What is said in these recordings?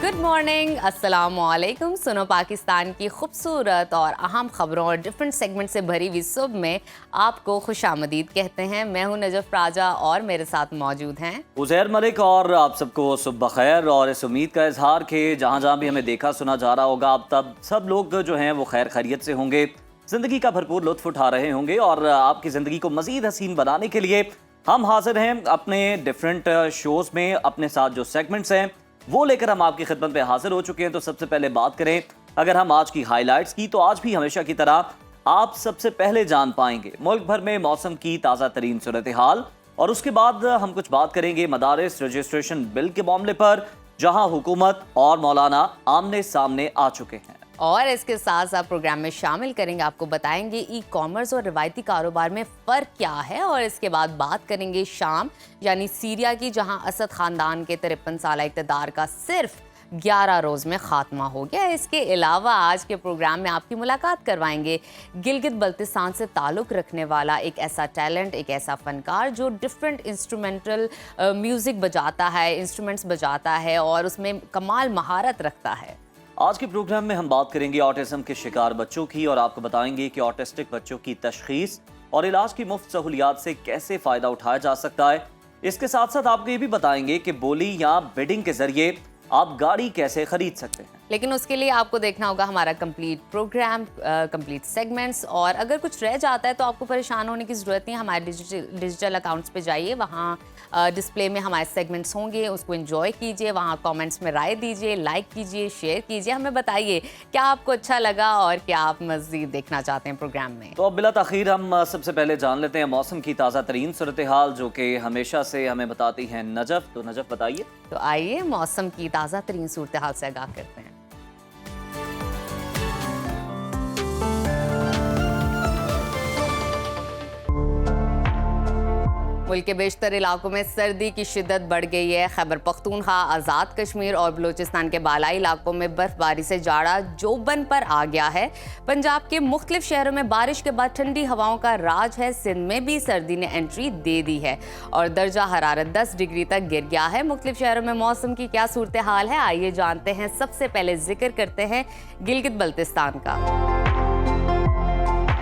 Good morning, अस्सलाम वालेकुम। सुनो पाकिस्तान की खूबसूरत और अहम खबरों और डिफरेंट सेगमेंट से भरी हुई सुबह में आपको खुशामदीद कहते हैं। मैं हूं नजफ राजा और मेरे साथ मौजूद हैं उज़ैर मलिक। और आप सबको सुबह खैर और इस उम्मीद का इजहार कि जहाँ जहाँ भी हमें देखा सुना जा रहा होगा, अब तब सब लोग जो हैं वो खैर खैरियत से होंगे, ज़िंदगी का भरपूर लुत्फ उठा रहे होंगे और आपकी ज़िंदगी को मज़ीद हसीन बनाने के लिए हम हाजिर हैं अपने डिफरेंट शोज़ में। अपने साथ जो सेगमेंट्स हैं वो लेकर हम आपकी खिदमत में हाजिर हो चुके हैं। तो सबसे पहले बात करें अगर हम आज की हाईलाइट्स की, तो आज भी हमेशा की तरह आप सबसे पहले जान पाएंगे मुल्क भर में मौसम की ताज़ा तरीन सूरत हाल, और उसके बाद हम कुछ बात करेंगे मदारिस रजिस्ट्रेशन बिल के मामले पर, जहां हुकूमत और मौलाना आमने सामने आ चुके हैं। और इसके साथ साथ प्रोग्राम में शामिल करेंगे, आपको बताएंगे ई कॉमर्स और रिवायती कारोबार में फ़र्क क्या है। और इसके बाद बात करेंगे शाम यानी सीरिया की, जहां असद ख़ानदान के 53 साल इक़्तिदार का सिर्फ 11 रोज़ में ख़ात्मा हो गया। इसके अलावा आज के प्रोग्राम में आपकी मुलाकात करवाएंगे गिलगित बल्तिस्तान से ताल्लुक़ रखने वाला एक ऐसा टैलेंट, एक ऐसा फ़नकार जो डिफरेंट इंस्ट्रूमेंटल म्यूज़िक बजाता है, इंस्ट्रूमेंट्स बजाता है और उसमें कमाल महारत रखता है। आज के प्रोग्राम में हम बात करेंगे ऑटिज्म के शिकार बच्चों की, और आपको बताएंगे कि ऑटिस्टिक बच्चों की तशखीस और इलाज की मुफ्त सहूलियात से कैसे फ़ायदा उठाया जा सकता है। इसके साथ साथ आपको ये भी बताएंगे कि बोली या बिडिंग के जरिए आप गाड़ी कैसे खरीद सकते हैं। लेकिन उसके लिए आपको देखना होगा हमारा कंप्लीट प्रोग्राम, कंप्लीट सेगमेंट्स। और अगर कुछ रह जाता है तो आपको परेशान होने की ज़रूरत नहीं है। हमारे डिजिटल अकाउंट्स पे जाइए, वहाँ डिस्प्ले में हमारे सेगमेंट्स होंगे, उसको एंजॉय कीजिए, वहाँ कमेंट्स में राय दीजिए, लाइक कीजिए, शेयर कीजिए, हमें बताइए क्या आपको अच्छा लगा और क्या आप मज़ीद देखना चाहते हैं प्रोग्राम में। तो अब बिला ताख़ीर हम सबसे पहले जान लेते हैं मौसम की ताज़ा तरीन सूरत हाल, जो कि हमेशा से हमें बताती हैं नजफ। तो नजफ बताइए। तो आइए मौसम की ताज़ा तरीन सूरत हाल से आगाह करते हैं। मुल्क के बेशतर इलाकों में सर्दी की शिद्दत बढ़ गई है। खैबर पख्तूनख्वा, आज़ाद कश्मीर और बलूचिस्तान के बालाई इलाकों में बर्फबारी से जाड़ा जोबन पर आ गया है। पंजाब के मुख्तलिफ शहरों में बारिश के बाद ठंडी हवाओं का राज है। सिंध में भी सर्दी ने एंट्री दे दी है और दर्जा हरारत 10 डिग्री तक गिर गया है। मुख्तलिफ शहरों में मौसम की क्या सूरत हाल है, आइए जानते हैं। सबसे पहले जिक्र करते हैं गिलगित बल्तिस्तान का,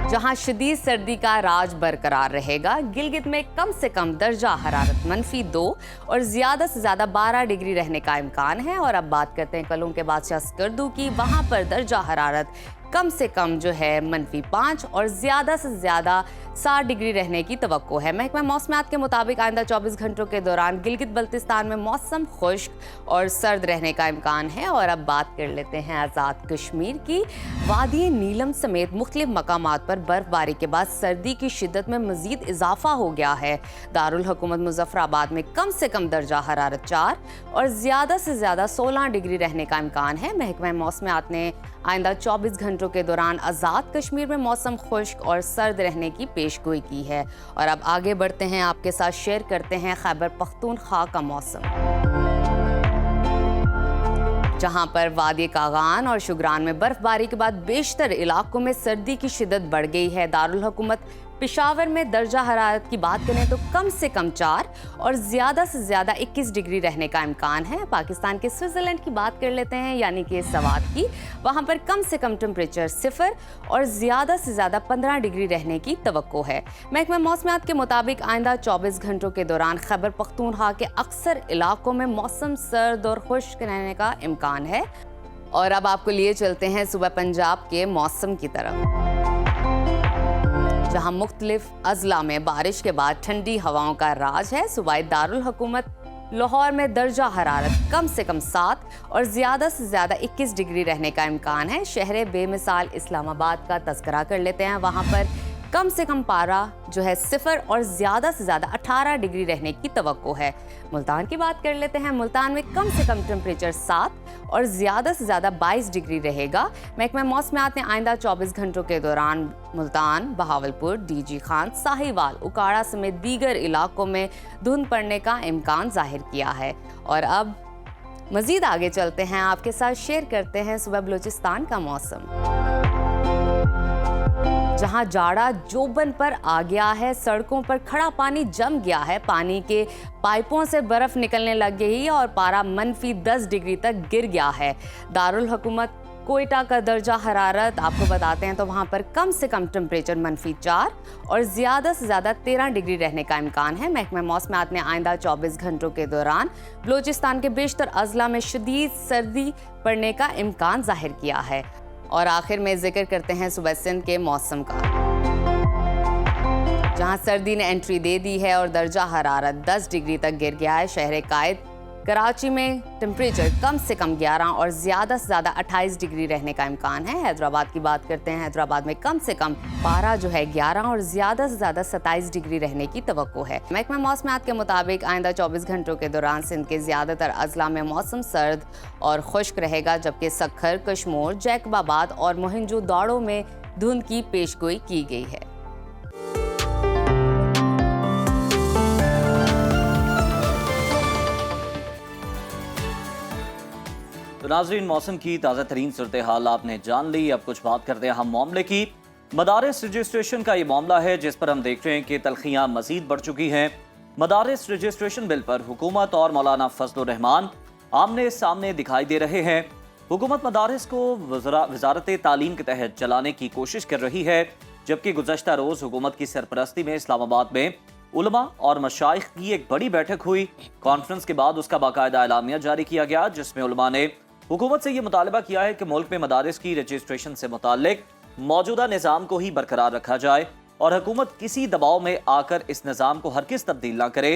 जहां शदीद सर्दी का राज बरकरार रहेगा। गिलगित में कम से कम दर्जा हरारत -2 और ज़्यादा से ज़्यादा 12 डिग्री रहने का इम्कान है। और अब बात करते हैं कलों के बादशाह स्कर्दू की, वहां पर दर्जा हरारत कम से कम जो है -5 और ज़्यादा से ज़्यादा 7 डिग्री रहने की तवक्को है। महकमा मौसमियात के मुताबिक आइंदा 24 घंटों के दौरान गिलगित बल्तिस्तान में मौसम खुश्क और सर्द रहने का इम्कान है। और अब बात कर लेते हैं आज़ाद कश्मीर की। वादी नीलम समेत मुख्तलिफ मकामात पर बर्फबारी के बाद सर्दी की शिद्दत में मज़ीद इजाफा हो गया है। दारुल हुकूमत मुजफ्फराबाद में कम से कम दर्जा हरारत 4 और ज़्यादा से ज़्यादा 16 डिग्री रहने का इम्कान है। महकमा मौसमियात ने आइंदा 24 घंटों के दौरान आज़ाद कश्मीर में मौसम खुश्क और सर्द रहने की पेशगोई की है। और अब आगे बढ़ते हैं, आपके साथ शेयर करते हैं खैबर पख्तूनख्वा का मौसम, जहां पर वादी कागान और शुगरान में बर्फबारी के बाद बेशतर इलाकों में सर्दी की शिद्दत बढ़ गई है। दारुल हुकूमत पेशावर में दर्जा हरारत की बात करें तो कम से कम 4 और ज़्यादा से ज़्यादा 21 डिग्री रहने का इम्कान है। पाकिस्तान के स्विट्ज़रलैंड की बात कर लेते हैं, यानी कि सवात की, वहाँ पर कम से कम टेम्परेचर 0 और ज़्यादा से ज़्यादा 15 डिग्री रहने की तवक्को है। महकमा मौसमियात के मुताबिक आइंदा 24 घंटों के दौरान खैबर पख्तूनख्वा के अक्सर इलाकों में मौसम सर्द और खुश्क रहने का इम्कान है। और अब आपको लिए चलते हैं सुबह पंजाब के मौसम की तरफ, जहां मुख्तलिफ अजला में बारिश के बाद ठंडी हवाओं का राज है। सूबाई दारुल हुकूमत लाहौर में दर्जा हरारत कम से कम 7 और ज़्यादा से ज़्यादा 21 डिग्री रहने का इम्कान है। शहर बेमिसाल इस्लामाबाद का तज़किरा कर लेते हैं, वहाँ पर कम से कम पारा जो है 0 और ज़्यादा से ज़्यादा 18 डिग्री रहने की तवक्को है। मुल्तान की बात कर लेते हैं, मुल्तान में कम से कम टेम्परेचर 7 और ज़्यादा से ज़्यादा 22 डिग्री रहेगा। महकमा मौसमियात ने आइंदा 24 घंटों के दौरान मुल्तान, बहावलपुर, डीजी खान, साहिवाल, उकाड़ा समेत दीगर इलाकों में धुंध पड़ने का इम्कान जाहिर किया है। और अब मज़ीद आगे चलते हैं, आपके साथ शेयर करते हैं सुबह बलूचिस्तान का मौसम, जहां जाड़ा जोबन पर आ गया है, सड़कों पर खड़ा पानी जम गया है, पानी के पाइपों से बर्फ निकलने लग गई है और पारा -10 डिग्री तक गिर गया है। दारुल हुकूमत कोयटा का दर्जा हरारत आपको बताते हैं तो वहां पर कम से कम टेम्परेचर -4 और ज़्यादा से ज़्यादा 13 डिग्री रहने का इम्कान है। महकमा मौसमियात ने आइंदा 24 घंटों के दौरान बलूचिस्तान के बेशतर अजला में शदीद सर्दी पड़ने का इम्कान जाहिर किया है। और आखिर में जिक्र करते हैं सुबह सिंध के मौसम का, जहां सर्दी ने एंट्री दे दी है और दर्जा हरारत 10 डिग्री तक गिर गया है। शहर कायद कराची में टेम्परेचर कम से कम 11 और ज़्यादा से ज़्यादा 28 डिग्री रहने का इम्कान है। हैदराबाद की बात करते हैं, हैदराबाद में कम से कम पारा जो है 11 और ज़्यादा से ज़्यादा 27 डिग्री रहने की तवक्को है। महकमा मौसमियात के मुताबिक आइंदा 24 घंटों के दौरान सिंध के ज़्यादातर अजला में मौसम सर्द और खुश्क रहेगा, जबकि सक्खर, कश्मोर, जैकबाबाद और मोहिंजो दाड़ो में धुंध की पेशगोई की गई है। तो नाज़रीन, मौसम की ताज़ा तरीन सूरत हाल आपने जान ली। अब कुछ बात करते हैं हम मामले की। मदारिस रजिस्ट्रेशन का ये मामला है जिस पर हम देख रहे हैं कि तलखियां मजीद बढ़ चुकी हैं। मदारिस रजिस्ट्रेशन बिल पर हुकूमत और मौलाना फजलुर रहमान आमने सामने दिखाई दे रहे हैं। हुकूमत मदारिस को वजारत तालीम के तहत चलाने की कोशिश कर रही है, जबकि गुज़श्ता रोज़ हुकूमत की सरपरस्ती में इस्लामाबाद में उलमा और मशाइख की एक बड़ी बैठक हुई। कॉन्फ्रेंस के बाद उसका बाकायदा एलामिया जारी किया गया, जिसमें उलमा ने हुकूमत से ये मुतालबा किया है कि मुल्क में मदारिस की रजिस्ट्रेशन से मुताल्लिक मौजूदा निज़ाम को ही बरकरार रखा जाए और हुकूमत किसी दबाव में आकर इस निज़ाम को हरगिज़ तब्दील ना करे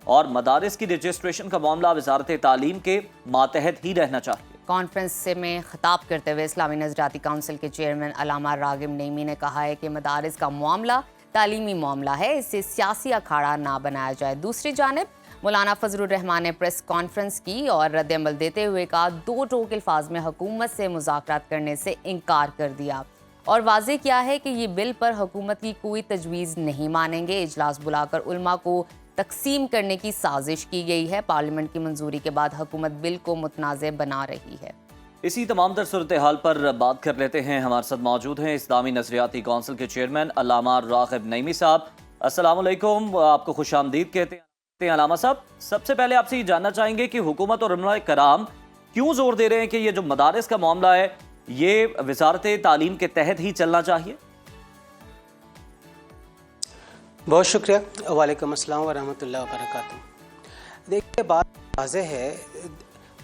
और मदारिस की रजिस्ट्रेशन का मामला वजारत तालीम के मातहत ही रहना चाहिए। कॉन्फ्रेंस से में खिताब करते हुए इस्लामी नजराती काउंसिल के चेयरमैन अलामा रागिब नईमी ने कहा है कि मदारिस का मामला तालीमी मामला है, इसे सियासी अखाड़ा ना बनाया जाए। दूसरी जानिब मौलाना फजलुर रहमान ने प्रेस कॉन्फ्रेंस की और रद्द-ए-अमल देते हुए कहा, दो टोक अल्फाज में हुकूमत से मुज़ाकरात करने से इनकार कर दिया और वाज़ेह किया है कि ये बिल पर हुकूमत की कोई तजवीज़ नहीं मानेंगे। इजलास बुलाकर उलमा को तकसीम करने की साजिश की गई है। पार्लियामेंट की मंजूरी के बाद हुकूमत बिल को मुतनाज़ बना रही है। इसी तमाम तर सूरत हाल पर बात कर लेते हैं। हमारे साथ मौजूद हैं इस्लामी नजरियाती काउंसिल के चेयरमैन अल्लामा रागिब नईमी साहब। अस्सलाम वालेकुम, आपको खुशामदीद कहते हैं अलामा साहब। सबसे पहले आपसे ये जानना चाहेंगे कि हुकूमत और उलमाए कराम क्यों जोर दे रहे हैं कि ये जो मदारिस का मामला है ये वजारत तालीम के तहत ही चलना चाहिए? बहुत शुक्रिया। वालेकुम अस्सलाम व रहमतुल्लाहि व बरकातुहू। देखिए, बात वाज़ेह है,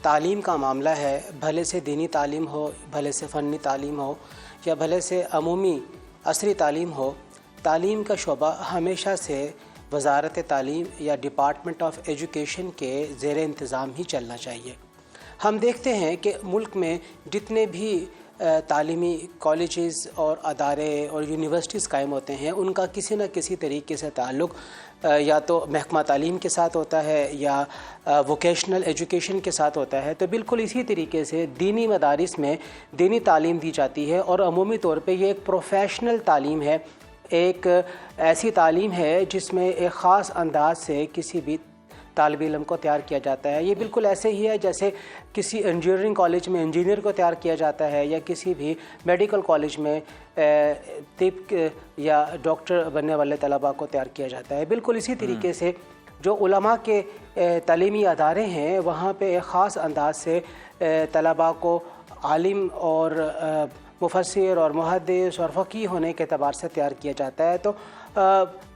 तालीम का मामला है, भले से दीनी तालीम हो, भले से फ़नी तालीम हो या भले से अमूमी असरी तालीम हो, तालीम का शोबा हमेशा से वजारत तालीम या डिपार्टमेंट ऑफ एजुकेशन के ज़ेर इंतज़ाम ही चलना चाहिए। हम देखते हैं कि मुल्क में जितने भी तालीमी कॉलेजेस और अदारे और यूनिवर्सिटीज़ कायम होते हैं, उनका किसी न किसी तरीके से ताल्लुक़ या तो महकमा तालीम के साथ होता है या वोकेशनल एजुकेशन के साथ होता है। तो बिल्कुल इसी तरीके से दीनी मदारिस में दीनी तालीम दी जाती है और अमूमी तौर पे ये एक प्रोफेशनल तालीम है, एक ऐसी तालीम है जिसमें एक ख़ास अंदाज से किसी भी तालिब इल्म को तैयार किया जाता है। ये बिल्कुल ऐसे ही है जैसे किसी इंजीनियरिंग कॉलेज में इंजीनियर को तैयार किया जाता है या किसी भी मेडिकल कॉलेज में तिब या डॉक्टर बनने वाले तलबा को तैयार किया जाता है। बिल्कुल इसी तरीके से जो उलमा के तालीमी अदारे हैं, वहाँ पे एक ख़ास अंदाज से तलबा को आलिम और मुफस्सिर और मुहद्दिस और फ़क़ीह होने के एतबार से तैयार किया जाता है। तो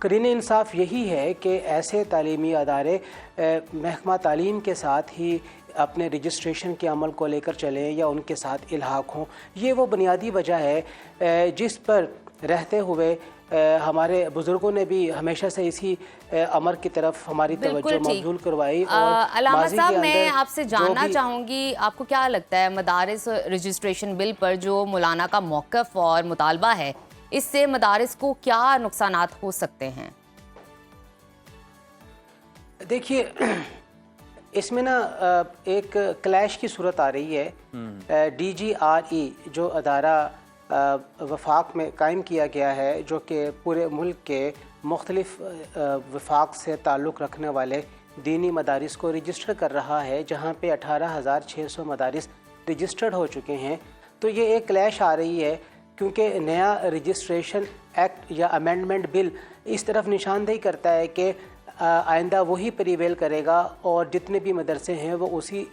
करीन इंसाफ यही है कि ऐसे तालीमी अदारे महकमा तालीम के साथ ही अपने रजिस्ट्रेशन के अमल को लेकर चलें या उनके साथ इल्हाक़ हों। ये वो बुनियादी वजह है जिस पर रहते हुए हमारे बुज़ुर्गों ने भी हमेशा से इसी अमर की तरफ हमारी तवज्जो मबज़ूल करवाई। अल्लामा साहब, मैं आपसे जानना चाहूँगी, आपको क्या लगता है मदारिस रजिस्ट्रेशन बिल पर जो मौलाना का मौक़िफ़ और मुतालबा है, इससे मदारिस को क्या नुकसानात हो सकते हैं? देखिए, इसमें ना एक क्लैश की सूरत आ रही है। DGRE जो अदारा वफाक में कायम किया गया है, जो कि पूरे मुल्क के मुख्तलिफ वफाक से ताल्लुक़ रखने वाले दीनी मदारिस को रजिस्टर कर रहा है, जहाँ पे 18,600 मदारिस रजिस्टर्ड हो चुके हैं। तो ये एक क्लैश आ रही है क्योंकि नया रजिस्ट्रेशन एक्ट या अमेंडमेंट बिल इस तरफ निशानदेही करता है कि आइंदा वही प्रिवेल करेगा और जितने भी मदरसे हैं वो उसी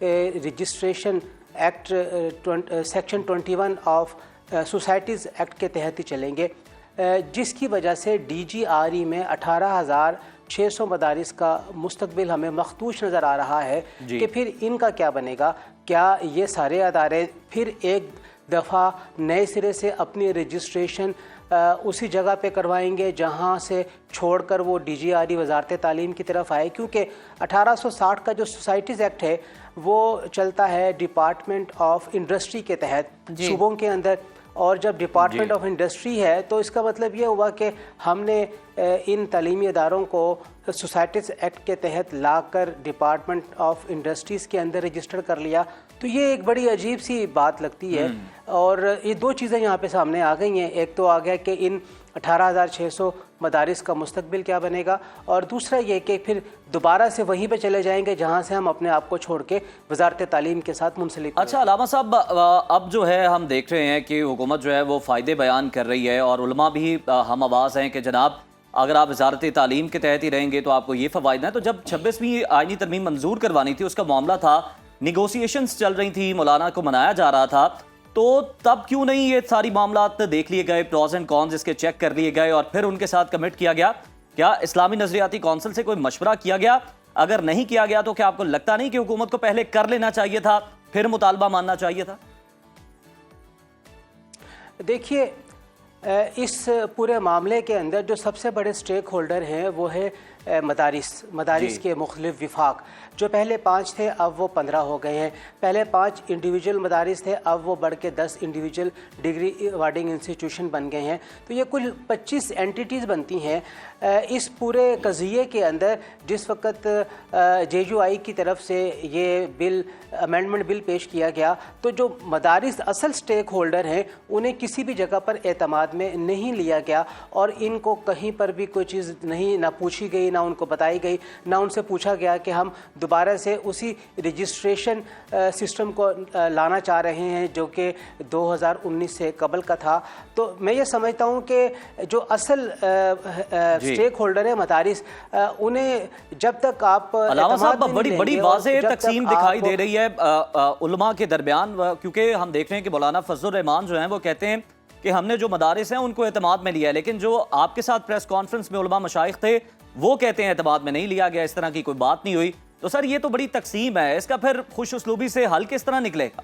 registration act section 21 of societies act के तहत ही चलेंगे, जिसकी वजह से DGRE में 18,600 मदारिस का मुस्तकबिल हमें मखदूश नज़र आ रहा है कि फिर इनका क्या बनेगा। क्या ये सारे अदारे फिर एक दफ़ा नए सिरे से अपनी रजिस्ट्रेशन उसी जगह पे करवाएंगे जहां से छोड़कर वो DGRE वजारत तालीम की तरफ आए? क्योंकि 1860 का जो सोसाइटीज़ एक्ट है वो चलता है डिपार्टमेंट ऑफ इंडस्ट्री के तहत सूबों के अंदर, और जब डिपार्टमेंट ऑफ इंडस्ट्री है तो इसका मतलब ये हुआ कि हमने इन तालीमी इदारों को सोसाइटीज़ एक्ट के तहत लाकर डिपार्टमेंट ऑफ इंडस्ट्रीज़ के अंदर रजिस्टर कर लिया। तो ये एक बड़ी अजीब सी बात लगती है और ये दो चीज़ें यहाँ पे सामने आ गई हैं। एक तो आ गया कि इन 18,600 मदारिस का मुस्तकबिल क्या बनेगा, और दूसरा ये कि फिर दोबारा से वहीं पे चले जाएंगे जहाँ से हम अपने आप को छोड़ के वजारत तालीम के साथ मुंसलिक। अच्छा अलामा साहब, अब जो है हम देख रहे हैं कि हुकूमत जो है वो फ़ायदे बयान कर रही है और उलमा भी हम आवाज़ हैं कि जनाब अगर आप वजारत तालीम के तहत ही रहेंगे तो आपको ये फ़वाइद हैं। तो जब 26वीं आइनी तरमीम मंजूर करवानी थी उसका मामला था, निगोसिएशंस चल रही थी, मौलाना को मनाया जा रहा था, तो तब क्यों नहीं ये सारी मामलात देख लिए गए, प्रॉज एंड कॉन्स इसके चेक कर लिए गए और फिर उनके साथ कमिट किया गया? क्या इस्लामी नजरियाती कौंसिल से कोई मशवरा किया गया? अगर नहीं किया गया तो क्या आपको लगता नहीं कि हुकूमत को पहले कर लेना चाहिए था, फिर मुतालबा मानना चाहिए था? देखिए, इस पूरे मामले के अंदर जो सबसे बड़े स्टेक होल्डर हैं वो है मदारिस के मुख्तलिफ विफाक। जो पहले 5 थे अब वो 15 हो गए हैं। पहले 5 इंडिविजुअल मदारिस थे, अब वो बढ़ के 10 इंडिविजुअल डिग्री अवार्डिंग इंस्टीट्यूशन बन गए हैं। तो ये कुल 25 एंटिटीज़ बनती हैं। इस पूरे कज़िये के अंदर जिस वक्त JUI की तरफ से ये बिल अमेंडमेंट बिल पेश किया गया तो जो मदारिस असल स्टेक होल्डर हैं उन्हें किसी भी जगह पर एतमाद में नहीं लिया गया और इनको कहीं पर भी कोई चीज़ नहीं ना पूछी गई, ना उनको बताई गई, ना उनसे पूछा गया कि हम दोबारा से उसी रजिस्ट्रेशन सिस्टम को लाना चाह रहे हैं जो कि 2019 से कबल का था। तो मैं ये समझता हूँ कि जो असल स्टेक होल्डर है मदारिस, उन्हें जब तक आप अलामा साहब बड़ी वाज़ेह तकसीम दिखाई दे रही है उलमा के दरमियान, क्योंकि हम देख रहे हैं कि मौलाना फजल रहमान जो हैं वो कहते हैं कि हमने जो मदारिस हैं उनको एतमाद में लिया है, लेकिन जो आपके साथ प्रेस कॉन्फ्रेंस में उलमा मशाइख थे वो कहते हैं एतमाद में नहीं लिया गया, इस तरह की कोई बात नहीं हुई। तो सर ये तो बड़ी तकसीम है, इसका फिर खुश उसलूबी से हल किस तरह निकलेगा?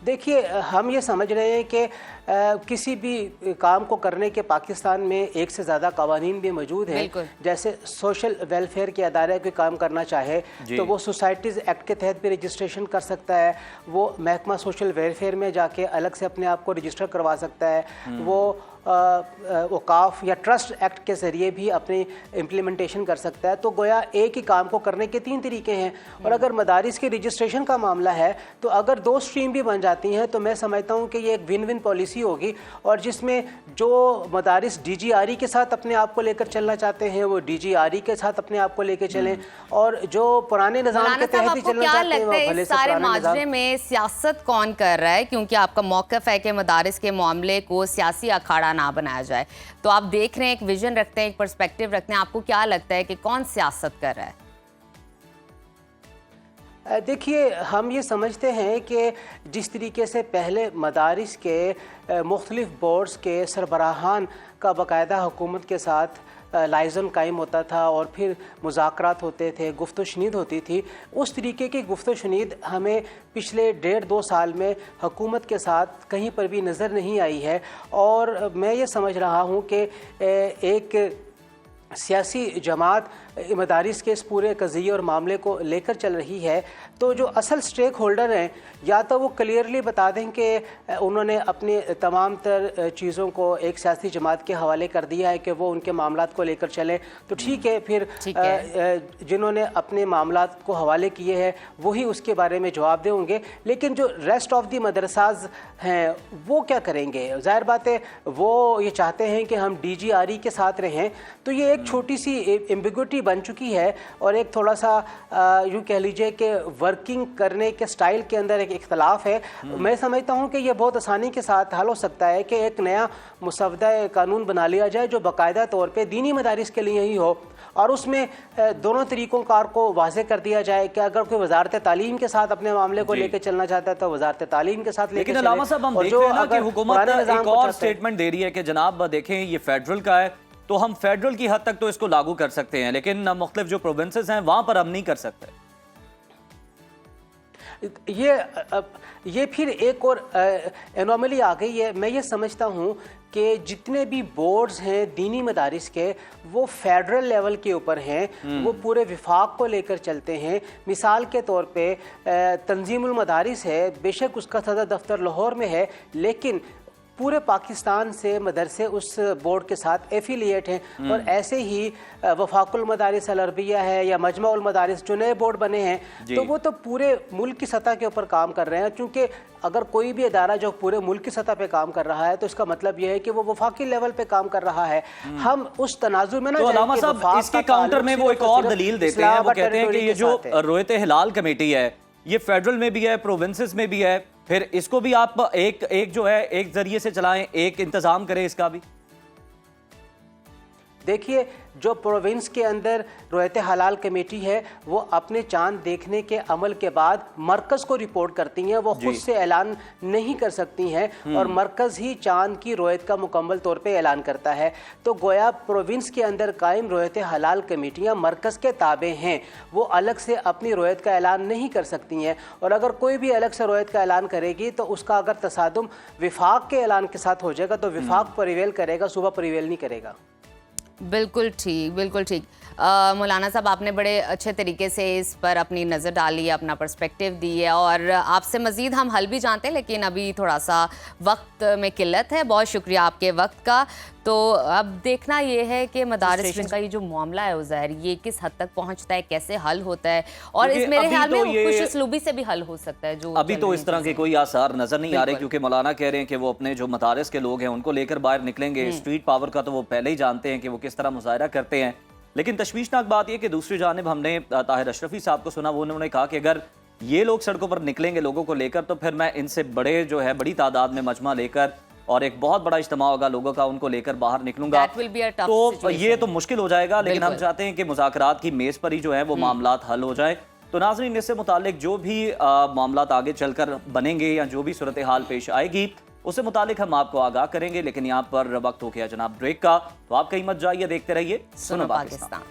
देखिए, हम ये समझ रहे हैं कि किसी भी काम को करने के पाकिस्तान में एक से ज़्यादा कवानीन भी मौजूद हैं। जैसे सोशल वेलफेयर के अदारे कोई काम करना चाहे तो वो सोसाइटीज़ एक्ट के तहत भी रजिस्ट्रेशन कर सकता है, वो महकमा सोशल वेलफेयर में जाके अलग से अपने आप को रजिस्टर करवा सकता है, वो औकाफ या ट्रस्ट एक्ट के ज़रिए भी अपनी इम्प्लीमेंटेशन कर सकता है। तो गोया एक ही काम को करने के 3 तरीके हैं। और अगर मदारिस के रजिस्ट्रेशन का मामला है तो अगर 2 स्ट्रीम भी बन जाती हैं तो मैं समझता हूँ कि ये एक विन विन पॉलिसी होगी, और जिसमें जो मदारिस DGRE के साथ अपने आप को लेकर चलना चाहते हैं वो DGRE के साथ अपने आप को लेकर चलें, और जो पुराने निज़ाम के तहत ही चलना चाहते हैं वो भले से सारे माजरे में सियासत कौन कर रहा है? क्योंकि आपका मौक़िफ़ है कि मदारिस के मामले को सियासी अखाड़ा ना बनाया जाए, तो आप देख रहे हैं, एक विजन रखते हैं, एक पर्सपेक्टिव रखते हैं, आपको क्या लगता है कि कौन सियासत कर रहा है? देखिए, हम ये समझते हैं कि जिस तरीके से पहले मदारिस के मुख्तलिफ बोर्ड्स के सरबराहान का बाकायदा हुकूमत के साथ लाइज़न कायम होता था और फिर मुज़ाकरात होते थे, गुफ्त-ओ-शुनीद होती थी, उस तरीके की गुफ्त-ओ-शुनीद हमें पिछले 1.5-2 साल में हुकूमत के साथ कहीं पर भी नज़र नहीं आई है। और मैं ये समझ रहा हूँ कि एक सियासी जमात मदारिस के इस पूरे कज़िये और मामले को लेकर चल रही है, तो जो असल स्टेक होल्डर हैं या तो वो क्लियरली बता दें कि उन्होंने अपनी तमाम तर चीज़ों को एक सियासी जमात के हवाले कर दिया है कि वो उनके मामलात को लेकर चलें, तो ठीक है। फिर जिन्होंने अपने मामलात को हवाले किए हैं वही उसके बारे में जवाब देंगे, लेकिन जो रेस्ट ऑफ दी मदरसाज हैं वो क्या करेंगे? ज़ाहिर बात है वो ये चाहते हैं कि हम DGRE के साथ रहें, तो ये एक छोटी सी एम्बिग्युइटी बन चुकी है और एक थोड़ा सा यूँ कह लीजिए कि वर्किंग करने के स्टाइल के अंदर एक इख्तलाफ है। मैं समझता हूँ कि ये बहुत आसानी के साथ हल हो सकता है कि एक नया मुसवदा कानून बना लिया जाए जो बाकायदा तौर पे दीनी मदारिस के लिए ही हो और उसमें दोनों तरीक़ों कार को वाज़े कर दिया जाए कि अगर कोई वजारत तालीम के साथ अपने मामले को लेकर चलना चाहता है तो वजारत तालीम के साथ लेकिन अलामा साहब हम देख रहे हैं ना कि हुकूमत एक और स्टेटमेंट दे रही है कि जनाब देखें ये फेडरल का है तो हम फेडरल की हद तक तो इसको लागू कर सकते हैं, लेकिन मुख्तलिफ जो प्रोविंसेस हैं वहां पर हम नहीं कर सकते। ये फिर एक और एनोमली आ गई है। मैं ये समझता हूँ कि जितने भी बोर्ड्स हैं दीनी मदारिस के वो फेडरल लेवल के ऊपर हैं, वो पूरे विफाक को लेकर चलते हैं। मिसाल के तौर पे तंजीमुल मदारिस है, बेशक उसका सदर दफ्तर लाहौर में है, लेकिन पूरे पाकिस्तान से मदरसे उस बोर्ड के साथ एफिलिएट हैं। और ऐसे ही वफाकुल मदारिस अल अरबिया है या मजमा-उल मदारिस जो नए बोर्ड बने हैं तो वो तो पूरे मुल्क की सतह के ऊपर काम कर रहे हैं, क्योंकि अगर कोई भी अदारा जो पूरे मुल्क की सतह पे काम कर रहा है तो इसका मतलब यह है कि वो वफाकी लेवल पे काम कर रहा है। हम उस तनाजुर में ना तो अलामा साहब इसके काउंटर में वो एक और दलील देते हैं, वो कहते हैं कि ये जो रोयत हिलाल कमेटी है ये फेडरल में भी है, प्रोविंसेस में भी है, फिर इसको भी आप एक जो है एक जरिए से चलाएं, एक इंतजाम करें इसका भी। देखिए जो प्रोविंस के अंदर रोयत हलाल कमेटी है वो अपने चांद देखने के अमल के बाद मरकज़ को रिपोर्ट करती हैं, वो खुद से ऐलान नहीं कर सकती हैं और मरकज़ ही चांद की रोयत का मुकम्मल तौर पे ऐलान करता है। तो गोया प्रोविंस के अंदर कायम रोयत हलाल कमेटियाँ मरकज़ के ताबे हैं, वो अलग से अपनी रोयत का ऐलान नहीं कर सकती हैं। और अगर कोई भी अलग से रोयत का ऐलान करेगी तो उसका अगर तसादुम विफाक के ऐलान के साथ हो जाएगा तो विफाक प्रिवेल करेगा, सूबा प्रिवेल नहीं करेगा। बिल्कुल ठीक, बिल्कुल ठीक। मौलाना साहब आपने बड़े अच्छे तरीके से इस पर अपनी नज़र डाली है, अपना पर्सपेक्टिव दी है और आपसे मज़ीद हम हल भी जानते हैं, लेकिन अभी थोड़ा सा वक्त में किल्लत है। बहुत शुक्रिया आपके वक्त का। तो अब देखना ये है कि मदारिस का ये जो मामला है उज़ैर ये किस हद तक पहुंचता है, कैसे हल होता है और इस मेरे ख्याल में खुश उसलूबी से भी हल हो सकता है। जो अभी तो इस तरह के कोई आसार नजर नहीं आ रहे, क्योंकि मौलाना कह रहे हैं कि वो अपने जो मदारिस के लोग हैं उनको लेकर बाहर निकलेंगे। स्ट्रीट पावर का तो वो पहले ही जानते हैं कि वो किस तरह मुजाहरा करते हैं। लेकिन तशवीशनाक बात यह कि दूसरी जानिब हमने ताहिर अशरफी साहब को सुना, वो उन्होंने कहा कि अगर ये लोग सड़कों पर निकलेंगे लोगों को लेकर तो फिर मैं इनसे बड़े जो है बड़ी तादाद में मजमा लेकर और एक बहुत बड़ा इज्तिमा होगा लोगों का, उनको लेकर बाहर निकलूंगा। तो ये तो मुश्किल हो जाएगा, लेकिन हम चाहते हैं कि मुज़ाकरात की मेज पर ही जो है वो मामलात हल हो जाए। तो नाज़रीन इससे मुतालिक जो भी मामलात आगे चलकर बनेंगे या जो भी सूरत हाल पेश आएगी उससे मुतालिक हम आपको आगाह करेंगे। लेकिन यहाँ पर वक्त हो गया जनाब ब्रेक का, तो आप कहीं मत जाइए, देखते रहिए सुनो पाकिस्तान।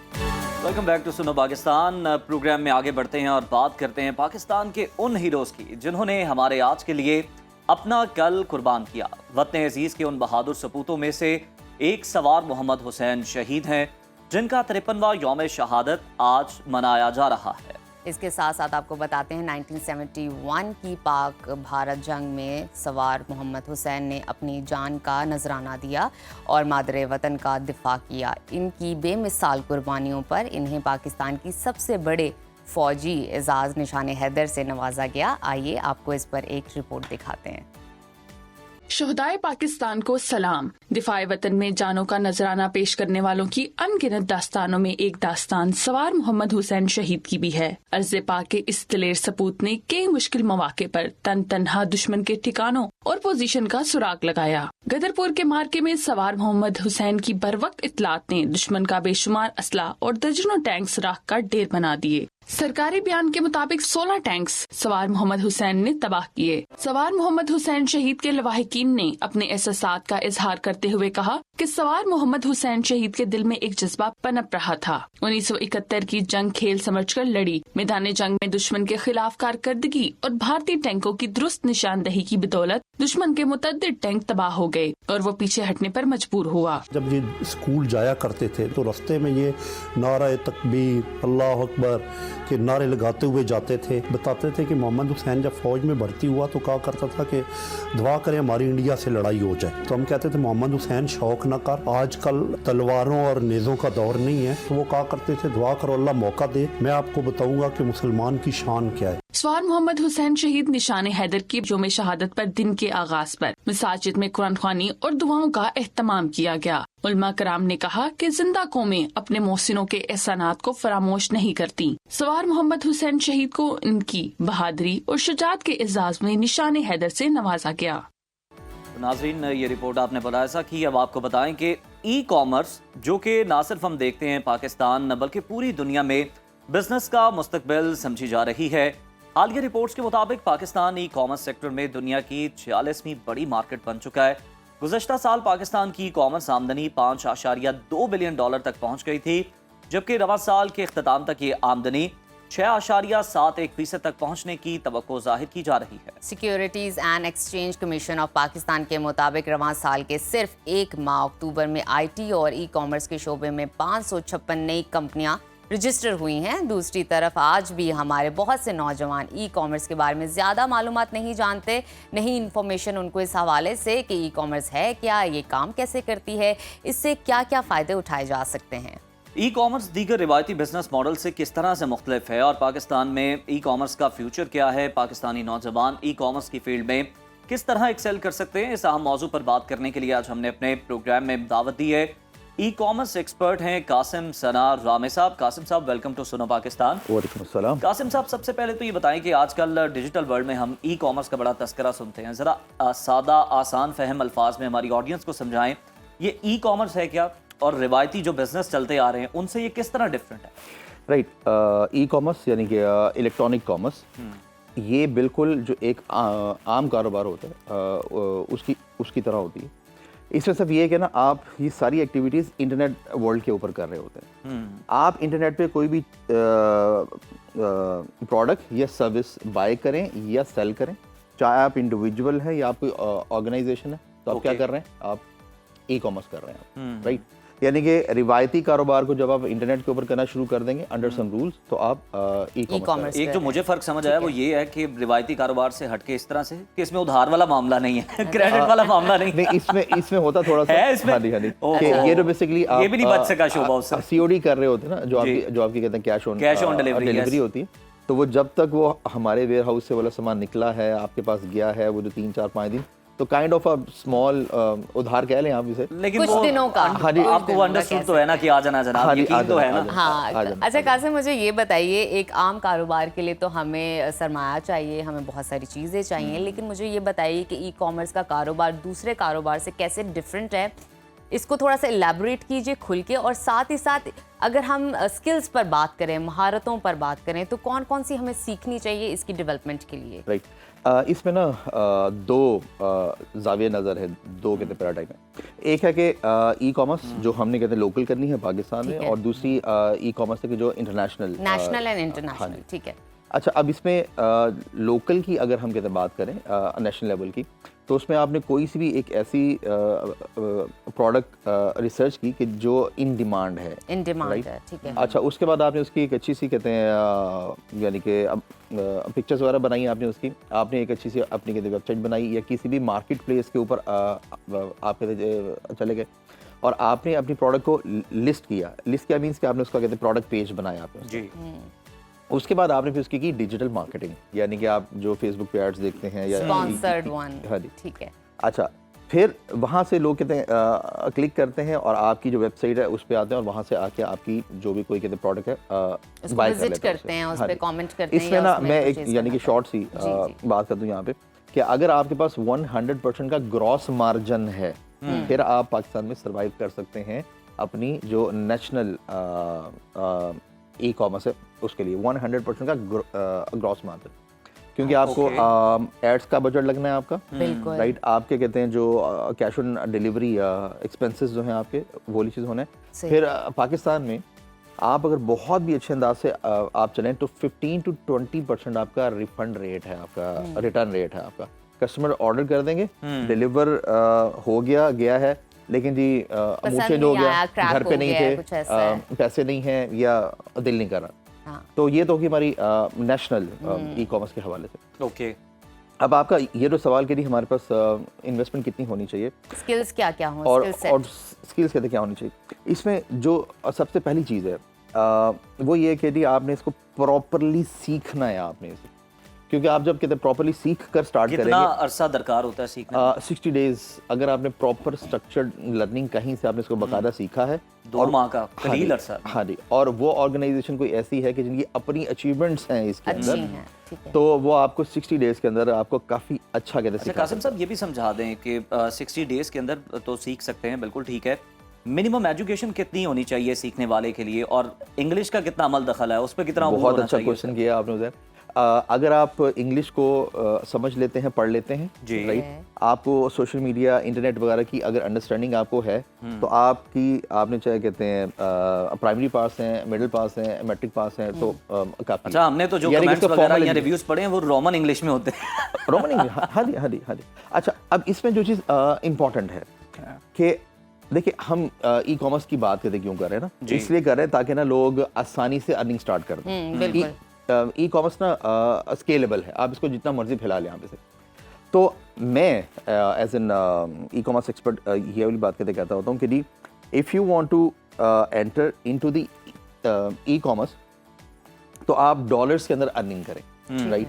वेलकम बैक टू सुनो पाकिस्तान। प्रोग्राम में आगे बढ़ते हैं और बात करते हैं पाकिस्तान के उन हीरोज़ की जिन्होंने हमारे आज के लिए अपना कल कुर्बान किया। वतन अजीज के उन बहादुर सपूतों में से एक सवार मोहम्मद हुसैन शहीद हैं, जिनका 53वां यौम शहादत आज मनाया जा रहा है। इसके साथ साथ आपको बताते हैं 1971 की पाक भारत जंग में सवार मोहम्मद हुसैन ने अपनी जान का नजराना दिया और मादरे वतन का दिफा किया। इनकी बेमिसाल कुर्बानियों पर इन्हें पाकिस्तान की सबसे बड़े फौजी एजाज निशान हैदर से नवाजा गया। आइए आपको इस पर एक रिपोर्ट दिखाते हैं। शहदाए पाकिस्तान को सलाम। दिफाए वतन में जानों का नजराना पेश करने वालों की अनगिनत दास्तानों में एक दास्तान सवार मोहम्मद हुसैन शहीद की भी है। अर्ज़ पाक के इस दिलेर सपूत ने कई मुश्किल मौके पर तनहा दुश्मन के ठिकानों और पोजीशन का सुराग लगाया। गदरपुर के मार्के में सवार मोहम्मद हुसैन की बरवक्त इतलात ने दुश्मन का बेशुमार असला और दर्जनों टैंक सुराख का ढेर बना दिए। सरकारी बयान के मुताबिक 16 टैंक्स सवार मोहम्मद हुसैन ने तबाह किए। सवार मोहम्मद हुसैन शहीद के लवाहिकीन ने अपने एहसासात का इजहार करते हुए कहा कि सवार मोहम्मद हुसैन शहीद के दिल में एक जज्बा पनप रहा था। 1971 की जंग खेल समझकर लड़ी। मैदान जंग में दुश्मन के खिलाफ कारकर्दगी और भारतीय टैंकों की दुरुस्त निशानदही की बदौलत दुश्मन के मुतअद्दिद टैंक तबाह हो गए और वो पीछे हटने पर मजबूर हुआ। जब ये स्कूल जाया करते थे तो रास्ते में ये नारा तकबीर, अल्लाह अकबर के नारे लगाते हुए जाते थे। बताते थे कि मोहम्मद हुसैन जब फौज में भर्ती हुआ तो कहा करता था कि दुआ करें हमारी इंडिया से लड़ाई हो जाए। तो हम कहते थे मोहम्मद हुसैन शौक न कर, आजकल तलवारों और नेज़ों का दौर नहीं है। तो वो कहा करते थे दुआ करो अल्लाह मौका दे, मैं आपको बताऊंगा कि मुसलमान की शान क्या है। सवार मोहम्मद हुसैन शहीद निशान हैदर की यौम शहादत पर दिन के आगाज पर मसाजिद में कुरान ख्वानी और दुआओं का एहतमाम किया गया। उलमा कराम ने कहा कि जिंदा कौमें अपने मोहसिनों के एहसानात को फरामोश नहीं करती। सवार मोहम्मद हुसैन शहीद को इनकी बहादुरी और शुजात के एजाज में निशान हैदर से नवाजा गया। नाजरीन, ये रिपोर्ट आपने बताया सा कि अब आपको बताएं कि ई कॉमर्स जो कि ना सिर्फ हम देखते हैं पाकिस्तान बल्कि पूरी दुनिया में बिजनेस का मुस्तकबिल समझी जा रही है। हालिया रिपोर्ट्स के मुताबिक पाकिस्तान ई कॉमर्स सेक्टर में दुनिया की 46वीं बड़ी मार्केट बन चुका है। गुज़श्ता साल पाकिस्तान की ई कॉमर्स आमदनी $5.2 बिलियन तक पहुंच गई थी, जबकि रवा साल के इख्तिताम तक ये आमदनी 6.71% तक पहुंचने की तवक्को जाहिर की जा रही है। Securities and exchange commission of Pakistan के मुताबिक रवां साल के सिर्फ एक माह अक्टूबर में IT और ई कॉमर्स के शोबे में 556 नई कंपनियां रजिस्टर हुई हैं। दूसरी तरफ आज भी हमारे बहुत से नौजवान ई कॉमर्स के बारे में ज़्यादा मालूमात नहीं जानते, नहीं इन्फॉर्मेशन उनको इस हवाले से कि ई कॉमर्स है क्या, ये काम कैसे करती है, इससे क्या क्या फ़ायदे उठाए जा सकते हैं। ई कॉमर्स दीगर रिवायती बिजनेस मॉडल से किस तरह से मुख्तलिफ है और पाकिस्तान में ई कॉमर्स का फ्यूचर क्या है, पाकिस्तानी नौजवान ई कॉमर्स की फील्ड में किस तरह एक्सेल कर सकते हैं, इस अहम मौजू पर बात करने के लिए आज हमने अपने प्रोग्राम में दावत दी है। ई कॉमर्स एक्सपर्ट हैं कासिम सना रामे साहब। कासिम साहब, वेलकम टू सुनो पाकिस्तान। वालेकुम अस्सलाम। कासिम साहब, सबसे पहले तो ये बताएं कि आजकल डिजिटल वर्ल्ड में हम ई कॉमर्स का बड़ा तस्करा सुनते हैं, ज़रा सादा आसान फहम अल्फाज में हमारी ऑडियंस को समझाएं, ये ई कॉमर्स है क्या और रिवायती जो बिजनेस चलते आ रहे हैं उनसे ये किस तरह डिफरेंट है? राइट, ई कॉमर्स यानी कि इलेक्ट्रॉनिक कॉमर्स, ये बिल्कुल जो एक आम कारोबार होता है उसकी तरह होती है। इसमें सिर्फ ये है कि ना, आप ये सारी एक्टिविटीज़ इंटरनेट वर्ल्ड के ऊपर कर रहे होते हैं। आप इंटरनेट पे कोई भी प्रोडक्ट या सर्विस बाय करें या सेल करें, चाहे आप इंडिविजुअल है या आप कोई ऑर्गेनाइजेशन है, तो आप क्या कर रहे हैं, आप ई कॉमर्स कर रहे हैं। राइट, यानी कि रिवायती कारोबार को जब आप इंटरनेट के ऊपर करना शुरू कर देंगे अंडर सम रूल्स, तो आप ई कॉमर्स। एक जो मुझे फर्क समझ आया वो ये है कि रिवायती कारोबार से हटके इस तरह से कि इसमें उधार वाला मामला नहीं है, क्रेडिट वाला मामला नहीं, इसमें होता थोड़ा सा है इसमें। हाँ जी, ये तो बेसिकली ये भी नहीं बच सका शोभा उससे। COD कर रहे होते हैं ना, जो आपकी कहते हैं कैश ऑन डिलीवरी होती है। तो वो जब तक वो हमारे वेयर हाउस से वाला सामान निकला है, आपके पास गया है, वो जो 3-4-5 दिन, तो काइंड ऑफ अ स्मॉल उधार कह लें आप इसे, लेकिन कुछ दिनों का। हाँ जी, आपको वो अंडरस्टूड तो है ना कि आ जाना जनाब, यकीन तो है ना। हाँ, अच्छा कासिम, मुझे ये बताइए, एक आम कारोबार के लिए तो हमें सरमाया चाहिए, हमें बहुत सारी चीज़ें चाहिए, लेकिन मुझे ये बताइए कि ई कॉमर्स का कारोबार दूसरे कारोबार से कैसे डिफरेंट है, इसको थोड़ा सा इलेबोरेट कीजिए खुल के। और साथ ही साथ अगर हम स्किल्स पर बात करें, महारतों पर बात करें, तो कौन कौन सी हमें सीखनी चाहिए इसकी डेवलपमेंट के लिए? राइट, इसमें ना दो जाविया नज़र है, दो कहते हैं पैराडाइम है। एक है कि ई कॉमर्स जो हमने कहते हैं लोकल करनी है पाकिस्तान में, और दूसरी ई कॉमर्स है कि जो इंटरनेशनल, नेशनल एंड इंटरनेशनल। ठीक है। अच्छा, अब इसमें लोकल की अगर हम कहते हैं बात करें नेशनल लेवल की, तो उसमें आपने कोई सी भी एक ऐसी प्रोडक्ट रिसर्च की कि जो इन डिमांड है, है, ठीक है। अच्छा, उसके बाद आपने उसकी एक अच्छी सी कहते हैं यानी कि अब पिक्चर्स वगैरह बनाई आपने उसकी, आपने एक अच्छी सी अपनी कहते वेबसाइट बनाई या किसी भी मार्केट प्लेस के ऊपर आप कहते चले गए और आपने अपनी प्रोडक्ट को लिस्ट किया मीन्स कि आपने उसका कहते प्रोडक्ट पेज बनाया आपने जी। उसके बाद आपने फिर उसकी की डिजिटल मार्केटिंग, यानी कि आप जो फेसबुक पे एड्स देखते हैं या स्पॉन्सर्ड वन। हाँ जी, ठीक है। अच्छा, फिर वहाँ से लोग कहते हैं क्लिक करते हैं और आपकी जो वेबसाइट है उस पर आते हैं और वहाँ से आके आपकी जो भी कोई कहते प्रोडक्ट है बाय करते हैं, उस पे कमेंट करते हैं। इसमें ना मैं एक यानी कि शॉर्ट सी बात कर दूं यहाँ पे कि अगर आपके पास 100% का ग्रॉस मार्जिन है, फिर आप पाकिस्तान में सर्वाइव कर सकते हैं अपनी जो नेशनल ई कॉमर्स है उसके लिए। 100% का ग्रॉस मार्जिन, क्योंकि आपको एड्स का बजट लगना है आपका, राइट, आपके कहते हैं जो कैश ऑन डिलीवरी एक्सपेंसेस जो हैं आपके, वो वाली चीज़ होना है। फिर पाकिस्तान में आप अगर बहुत भी अच्छे अंदाज से आप चलें तो 15 to 20% आपका रिफंड रेट है, आपका रिटर्न रेट है आपका। कस्टमर ऑर्डर कर देंगे, डिलीवर हो गया है, लेकिन जी मूड चेंज हो गया, घर पे नहीं थे, पैसे नहीं हैं या दिल नहीं कर रहा, तो ये तो होगी हमारी नेशनल ई कॉमर्स के हवाले से। ओके, अब आपका ये जो सवाल के लिए हमारे पास इन्वेस्टमेंट कितनी होनी चाहिए, स्किल्स क्या हो, और स्किल्स कहते क्या होनी चाहिए, इसमें जो सबसे पहली चीज़ है वो ये कि आपने इसको प्रॉपरली सीखना है आपने इसे, क्योंकि आप जब कहते हैं प्रॉपर्ली सीख कर स्टार्ट कितना करेंगे, अरसा दरकार होता है सीखने में? 60 डेज, अगर आपने प्रॉपर स्ट्रक्चर्ड लर्निंग कहीं से आपने इसको बाकायदा सीखा है, 2 माह का हाँ कलील जी, अरसा। हाँ जी, और वो ऑर्गेनाइजेशन कोई ऐसी है कि जिनकी अपनी अचीवमेंट्स हैं इसके अच्छी अंदर, हैं, ठीक है। तो वो आपको 60 डेज के अंदर आपको काफ़ी अच्छा कहते हैं अच्छा सिखा कासिम साहब ये भी समझा दें कि 60 डेज के अंदर तो सीख सकते हैं, बिल्कुल ठीक है। मिनिमम एजुकेशन कितनी होनी चाहिए सीखने वाले के लिए, और इंग्लिश का कितना अमल दखल है, उस पर कितना अमूल बहुत होना अच्छा चाहिए? क्वेश्चन किया आपने उधर। अगर आप इंग्लिश को समझ लेते हैं, पढ़ लेते हैं, जी। राइट, आपको सोशल मीडिया, इंटरनेट वगैरह की अगर अंडरस्टैंडिंग आपको है, तो आपने चाहे कहते हैं प्राइमरी पास हैं, मिडिल पास हैं, मैट्रिक पास हैं, तो काफ़ी। अच्छा, हमने तो जो यानी कि कमेंट्स इसका वगैरह formal या English- रिव्यूज पढ़े हैं वो रोमन इंग्लिश में होते हैं। रोमन इंग्लिश, हाँ जी, हाँ जी, हाँ जी। अच्छा, अब इसमें जो चीज़ इम्पोर्टेंट है कि देखिए, हम ई कॉमर्स की बात करते क्यों कर रहे हैं ना, जी। इसलिए कर रहे हैं ताकि ना लोग आसानी से अर्निंग स्टार्ट कर दें। बिल्कुल। ई कॉमर्स ना स्केलेबल है, आप इसको जितना मर्जी फैला लें यहाँ पे से। तो मैं as an e commerce expert ये वाली बात करते कहता होता हूँ कि डी, if you want to enter into the e commerce, तो आप डॉलर्स के अंदर अर्निंग करें, राइट।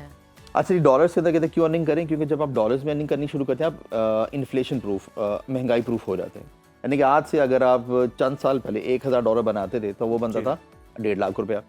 अच्छा, डॉलर्स के अंदर कहते हैं क्यों अर्निंग करें, क्योंकि जब आप डॉलर्स में अर्निंग करनी शुरू करते हैं, आप इन्फ्लेशन प्रूफ, महंगाई प्रूफ हो जाते हैं। यानी कि आज से अगर आप चंद साल पहले $1000 बनाते थे तो वो बनता था 1.5 लाख रुपया,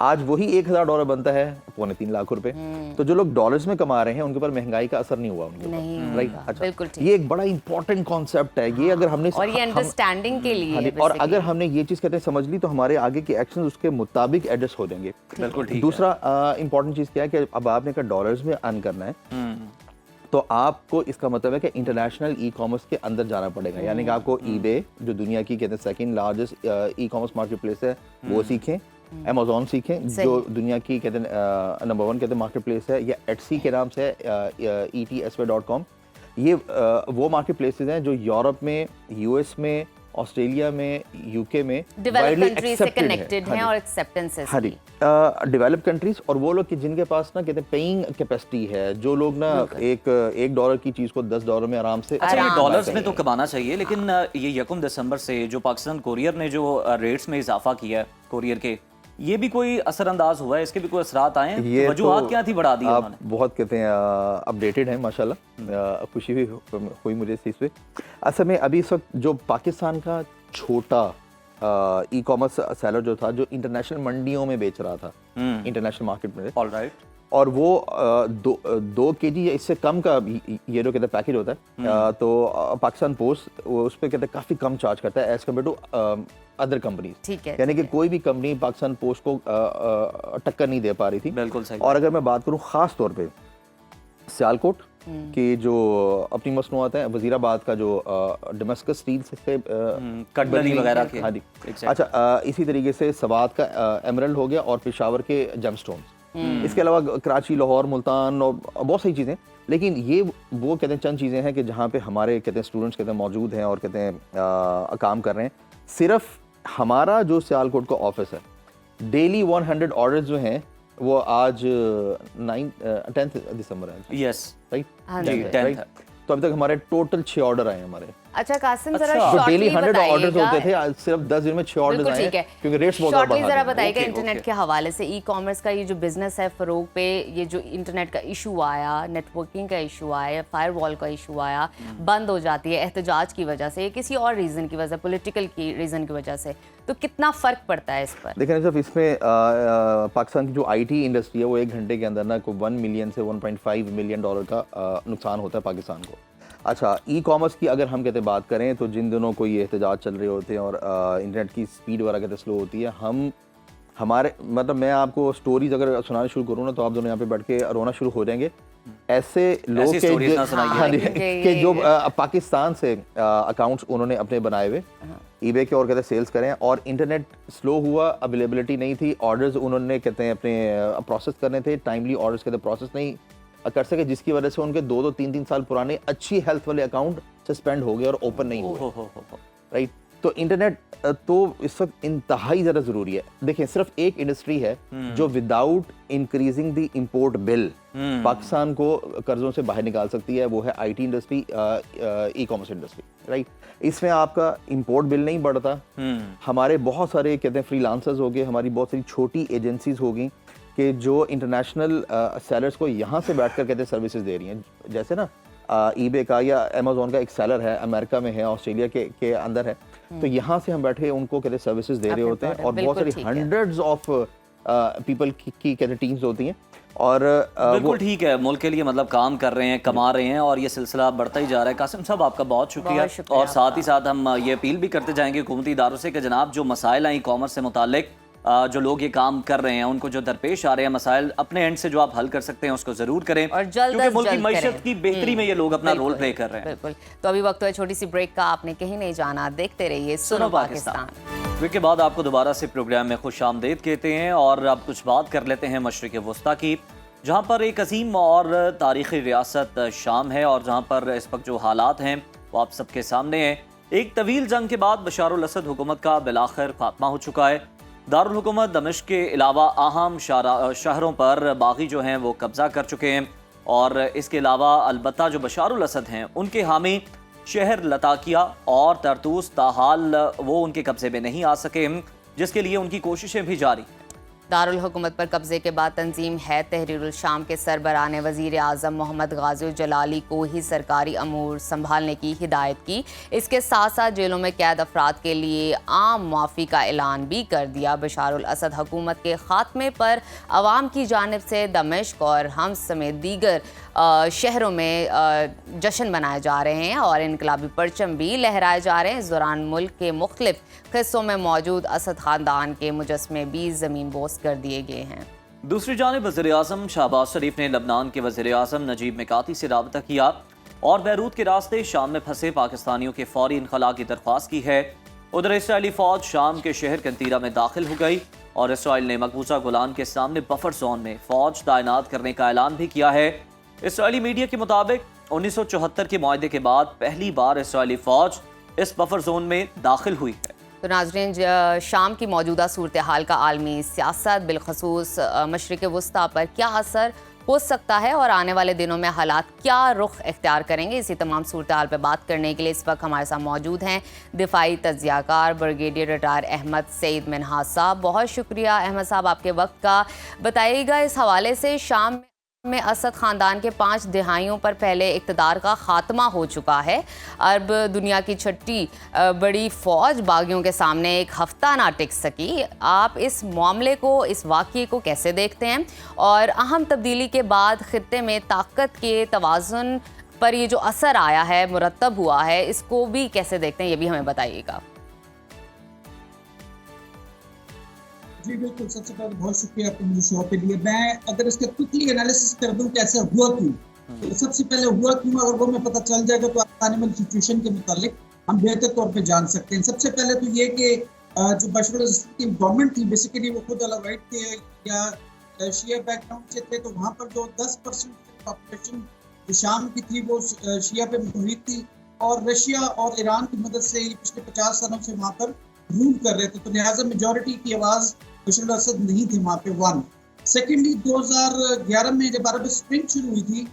आज वही $1000 बनता है 2.25 लाख रुपए। तो जो लोग डॉलर्स में कमा रहे हैं उनके ऊपर महंगाई का असर नहीं हुआ उनके नहीं ऊपर, राइट। होगा, अच्छा, बिल्कुल ठीक। ये एक बड़ा इंपॉर्टेंट कॉन्सेप्ट है ये, अगर हमने और ये अंडरस्टैंडिंग के लिए हाँ है जी, और basically। अगर हमने ये चीज़ कहते हैं समझ ली, तो हमारे आगे के एक्शन उसके मुताबिक एडजस्ट हो जाएंगे। बिल्कुल ठीक है। दूसरा इंपॉर्टेंट चीज़ क्या है कि अब आपने कहा डॉलर्स में अर्न करना है, तो आपको इसका मतलब है कि इंटरनेशनल ई कॉमर्स के अंदर जाना पड़ेगा। यानी कि आपको ईबे, जो दुनिया की कहते हैं second largest e commerce market place है, वो सीखें। अमेजोन सीखें, जो दुनिया की कहते हैं नंबर 1 कहते हैं मार्केट प्लेस है, या एटसी के नाम से etsway.com। ये वो मार्केट प्लेसेस हैं जो यूरोप में, यूएस में, ऑस्ट्रेलिया में, यूके में डेवलप widely कंट्रीज से accepted है। कनेक्टेड हाँ हैं जी। और एक्सेप्टेंसेस हाँ जी, डेवलप कंट्रीज, और वो लोग कि जिनके पास ना कहते हैं पेइंग कैपेसिटी है, जो लोग ना एक $1 की चीज को $10 में आराम से। अच्छा, ये आराम डॉलर्स से। में तो कमाना चाहिए, लेकिन ये 1 दिसंबर से जो पाकिस्तान कोरियर ने जो रेट्स में इजाफा किया है कोरियर के, ये भी कोई असरअंदाज हुआ है, इसके भी कोई असरात आए हैं? ये वजूहात तो क्या थी बढ़ा दी आप उन्होंने? बहुत कहते हैं अपडेटेड हैं माशाल्लाह, खुशी भी हुई मुझे इस चीज़ पे। असल में अभी इस वक्त जो पाकिस्तान का छोटा ई कॉमर्स सेलर जो था, जो इंटरनेशनल मंडियों में बेच रहा था, इंटरनेशनल मार्केट में, ऑलराइट, और वो 2 kg या इससे कम का ये जो कहते हैं पैकेज होता है, तो पाकिस्तान पोस्ट उस पर कहते हैं काफ़ी कम चार्ज करता है as compare to other companies. ठीक है, यानी कि ठीक है। कोई भी कंपनी पाकिस्तान पोस्ट को टक्कर नहीं दे पा रही थी। बिल्कुल सही। और अगर मैं बात करूं खास तौर पे सियालकोट की जो अपनी मसनूआत है, वजीराबाद का जो डमस्कस स्टील से कटलरी वगैरह के। हाँ जी, Exactly। अच्छा, इसी तरीके से सवात का एमरल्ड हो गया, और पेशावर के जेमस्टोन्स। इसके अलावा कराची, लाहौर, मुल्तान और बहुत सारी चीज़ें। लेकिन ये वो कहते हैं चंद चीज़ें हैं कि जहाँ पे हमारे कहते हैं स्टूडेंट्स कहते हैं मौजूद हैं और कहते हैं काम कर रहे हैं। सिर्फ हमारा जो सियालकोट का ऑफिस है, डेली 100 ऑर्डर्स जो हैं वो आज 10 दिसंबर है, यस, राइट हाँ जी, जी। 10th है। तो अभी तक हमारे टोटल 6 ऑर्डर आए हैं हमारे। अच्छा कासिम, जरा अच्छा। जो शॉर्टली डेली 100 ऑर्डर्स बताइएगा। होते थे, आज सिर्फ 10 दिन में 6 ऑर्डर्स बिल्कुल आए ठीक है, हैं, क्योंकि रेट्स बहुत ज़्यादा शॉर्टली बढ़ा जरा दिए। बताइएगा ओके, इंटरनेट ओके। के हवाले से ई कॉमर्स का ये जो बिजनेस है फरोग पे, ये जो इंटरनेट का इशू आया, नेटवर्किंग का इशू आया, फायरवॉल का इशू आया, बंद हो जाती है एहतजाज की वजह से, किसी और रीजन की वजह, पॉलिटिकल की रीजन की वजह से, तो कितना फर्क पड़ता है इस पर? देखिए सिर्फ इसमें पाकिस्तान की जो आईटी इंडस्ट्री है वो 1 घंटे के अंदर ना कोई 1 मिलियन से 1.5 मिलियन डॉलर का नुकसान होता है पाकिस्तान को। अच्छा, ई कॉमर्स की अगर हम कहते बात करें, तो जिन दिनों कोई एहतजाज चल रहे होते हैं और इंटरनेट की स्पीड वगैरह कहते स्लो होती है, हमारे मतलब मैं आपको स्टोरीज अगर सुनाना शुरू करूँ ना, तो आप दोनों यहाँ पे बैठ के रोना शुरू हो जाएंगे। ऐसे लोग ऐसी stories ना सुनाइए। हाँ जी, ये- कि जो ये- पाकिस्तान से अकाउंट्स उन्होंने अपने बनाए हुए ईबे के और कहते सेल्स करें, और इंटरनेट स्लो हुआ, अवेलेबिलिटी नहीं थी, ऑर्डर्स उन्होंने कहते हैं अपने प्रोसेस करने थे, टाइमली ऑर्डर्स कहते प्रोसेस नहीं कर सके, जिसकी वजह से उनके 2-2, 3-3 साल पुराने अच्छी हेल्थ वाले अकाउंट सस्पेंड हो गए और ओपन नहीं हुए, हो। राइट। तो इंटरनेट तो इस वक्त इंतहाई ज़्यादा ज़रूरी है। देखिए, सिर्फ एक इंडस्ट्री है जो without increasing the import bill Pakistan को कर्जों से बाहर निकाल सकती है, वो है IT industry, e commerce industry, right. इसमें आपका इंपोर्ट बिल नहीं बढ़ता। हमारे बहुत सारे कहते हैं फ्रीलांसर्स हो गए, हमारी बहुत सारी छोटी एजेंसीज हो गई, कि जो इंटरनेशनल सेलर्स को यहाँ से बैठ कर कहते सर्विसेज दे रही हैं, जैसे ना ईबे का या अमेजोन का एक सेलर है, अमेरिका में है, ऑस्ट्रेलिया के अंदर है, तो यहाँ से हम बैठे उनको कहते सर्विसेज दे रहे होते हैं, और बहुत सारी हंड्रेड्स ऑफ पीपल की कहते टीम्स होती हैं, और बिल्कुल ठीक है, मुल्क के लिए मतलब काम कर रहे हैं, कमा रहे हैं, और ये सिलसिला बढ़ता ही जा रहा है। कासिम साहब आपका बहुत शुक्रिया, और साथ ही साथ हम ये अपील भी करते जाएंगे हुकूमती इदारों से कि जनाब जो मसाइल हैं ई कॉमर्स से मुतालिक, जो लोग ये काम कर रहे हैं उनको जो दरपेश आ रहे हैं मसाइल, अपने एंड से जो आप हल कर सकते हैं उसको जरूर करें, और जल्द क्योंकि मुल्क की मईशत की बेहतरी में ये लोग अपना रोल प्ले कर रहे हैं। बिल्कुल। तो अभी वक्त है छोटी सी ब्रेक का, आपने कहीं नहीं जाना, देखते रहिए सुनो पाकिस्तान। ब्रेक के बाद आपको दोबारा से प्रोग्राम में खुश आमदीद कहते हैं, और अब कुछ बात कर लेते हैं मशरिक़ वस्ता की, जहाँ पर एक अजीम और तारीख़ी रियासत शाम है, और जहाँ पर इस वक्त जो हालात हैं वो आप सबके सामने हैं। एक तवील जंग के बाद बशार अल असद हुकूमत का बिलाखिर खात्मा हो चुका है। दारुल हुकूमत दमिश्क के अलावा अहम शहरों पर बागी जो हैं वो कब्जा कर चुके हैं, और इसके अलावा अलबत्ता जो बशार अल असद हैं उनके हामी शहर लताकिया और तरतूस ताहाल वो उनके कब्जे में नहीं आ सके, जिसके लिए उनकी कोशिशें भी जारी हैं। दारुल हुकूमत पर कब्जे के बाद तंजीम है तहरीरुल शाम के सरबराह ने वज़ीर आज़म मोहम्मद गाज़ी जलाली को ही सरकारी अमूर संभालने की हिदायत की। इसके साथ साथ जेलों में कैद अफराद के लिए आम माफ़ी का ऐलान भी कर दिया। बशार अल असद हुकूमत के ख़ात्मे पर अवाम की जानिब से दमिश्क और हम्स समेत दीगर शहरों में जश्न मनाए जा रहे हैं, और इनकलाबी परचम भी लहराए जा रहे हैं। इस दौरान मुल्क के मुख्तलिफ हिस्सों में मौजूद असद ख़ानदान के मुजस्मे भी ज़मीन बोस कर दिए गए हैं। दूसरी जानिब वज़ीर आज़म शहबाज शरीफ ने लबनान के वज़ीर आज़म नजीब मिकाती से रब्ता किया और बैरूत के रास्ते शाम में फंसे पाकिस्तानियों के फौरी इनखला की दरख्वास्त की है। उधर इसराइली फ़ौज शाम के शहर कंतीरा में दाखिल हो गई, और इसराइल ने मकबूजा गोलान के सामने बफर जोन में फ़ौज तैनात करने का ऐलान भी किया है। इसराइली मीडिया के मुताबिक 1974 के मुआहदे के बाद पहली बार इसराइली फ़ौज इस बफर जोन में दाखिल हुई है। तो नाज़रीन, शाम की मौजूदा सूरत हाल का आलमी सियासत बिलखसूस मशरिक़ वस्ता पर क्या असर हो सकता है, और आने वाले दिनों में हालात क्या रुख इख्तियार करेंगे, इसी तमाम सूरत हाल पर बात करने के लिए इस वक्त हमारे साथ मौजूद हैं दिफाई तज्ज़ियाकार ब्रिगेडियर रिटायर अहमद सईद मिन्हाज साहब। बहुत शुक्रिया अहमद साहब आपके वक्त का। बताइएगा इस हवाले से, शाम में असद ख़ानदान के 5 दिहाइयों पर पहले इक़्तिदार का ख़ात्मा हो चुका है। अब दुनिया की छठी बड़ी फ़ौज बागियों के सामने एक हफ़्ता ना टिक सकी। आप इस मामले को, इस वाक़ये को कैसे देखते हैं, और अहम तब्दीली के बाद ख़ित्ते में ताकत के तवाज़ुन पर ये जो असर आया है, मुरतब हुआ है, इसको भी कैसे देखते हैं, ये भी हमें बताइएगा। जी बिल्कुल, सबसे पहले बहुत शुक्रिया आपको मुझे शो के लिए। मैं अगर इसका क्विकली एनालिसिस कर दूं कि ऐसा हुआ क्यों, तो सबसे पहले हुआ क्यों अगर वो हमें पता चल जाएगा तो आने वाली सिचुएशन के मुतालिक हम बेहतर तौर पे जान सकते हैं। सबसे पहले तो ये कि जो बशर अल असद की गवर्नमेंट थी, बेसिकली वो खुद अलावाइट थे या शिया बैकग्राउंड से थे, तो वहाँ पर जो 10% पॉपुलेशन शाम की थी वो शिया पे मुहित थी, और रशिया और ईरान की मदद से पिछले 50 सालों से वहाँ पर रूल कर रहे थे, तो लिहाजा मेजॉरिटी की आवाज़ बशर अल असद नहीं थी वहाँ पे। 1 सेकेंडली 2011 में जब अरब स्प्रिंग शुरू हुई थी,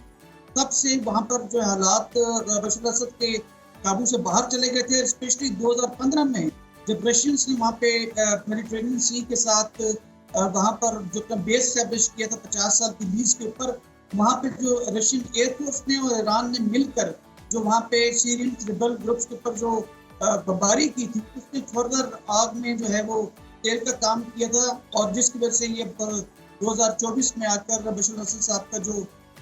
तब से वहाँ पर जो हालात बशर अल असद के काबू से बाहर चले गए थे। स्पेशली 2015 में जब रशियंस ने वहाँ पे मेडिटेरेनियन सी के साथ वहाँ पर जो अपना बेस एस्टैब्लिश किया था 50 साल की लीज के ऊपर, वहाँ पे जो रशियन एयरफोर्स ने और ईरान ने मिलकर जो वहाँ पे सीरियन रिबल ग्रुप्स के ऊपर जो बमबारी की थी, उसने फर्दर आग में जो है वो तेल का काम किया था, और जिसकी वजह से ये 2024 में आकर बशर अल असद साहब का जो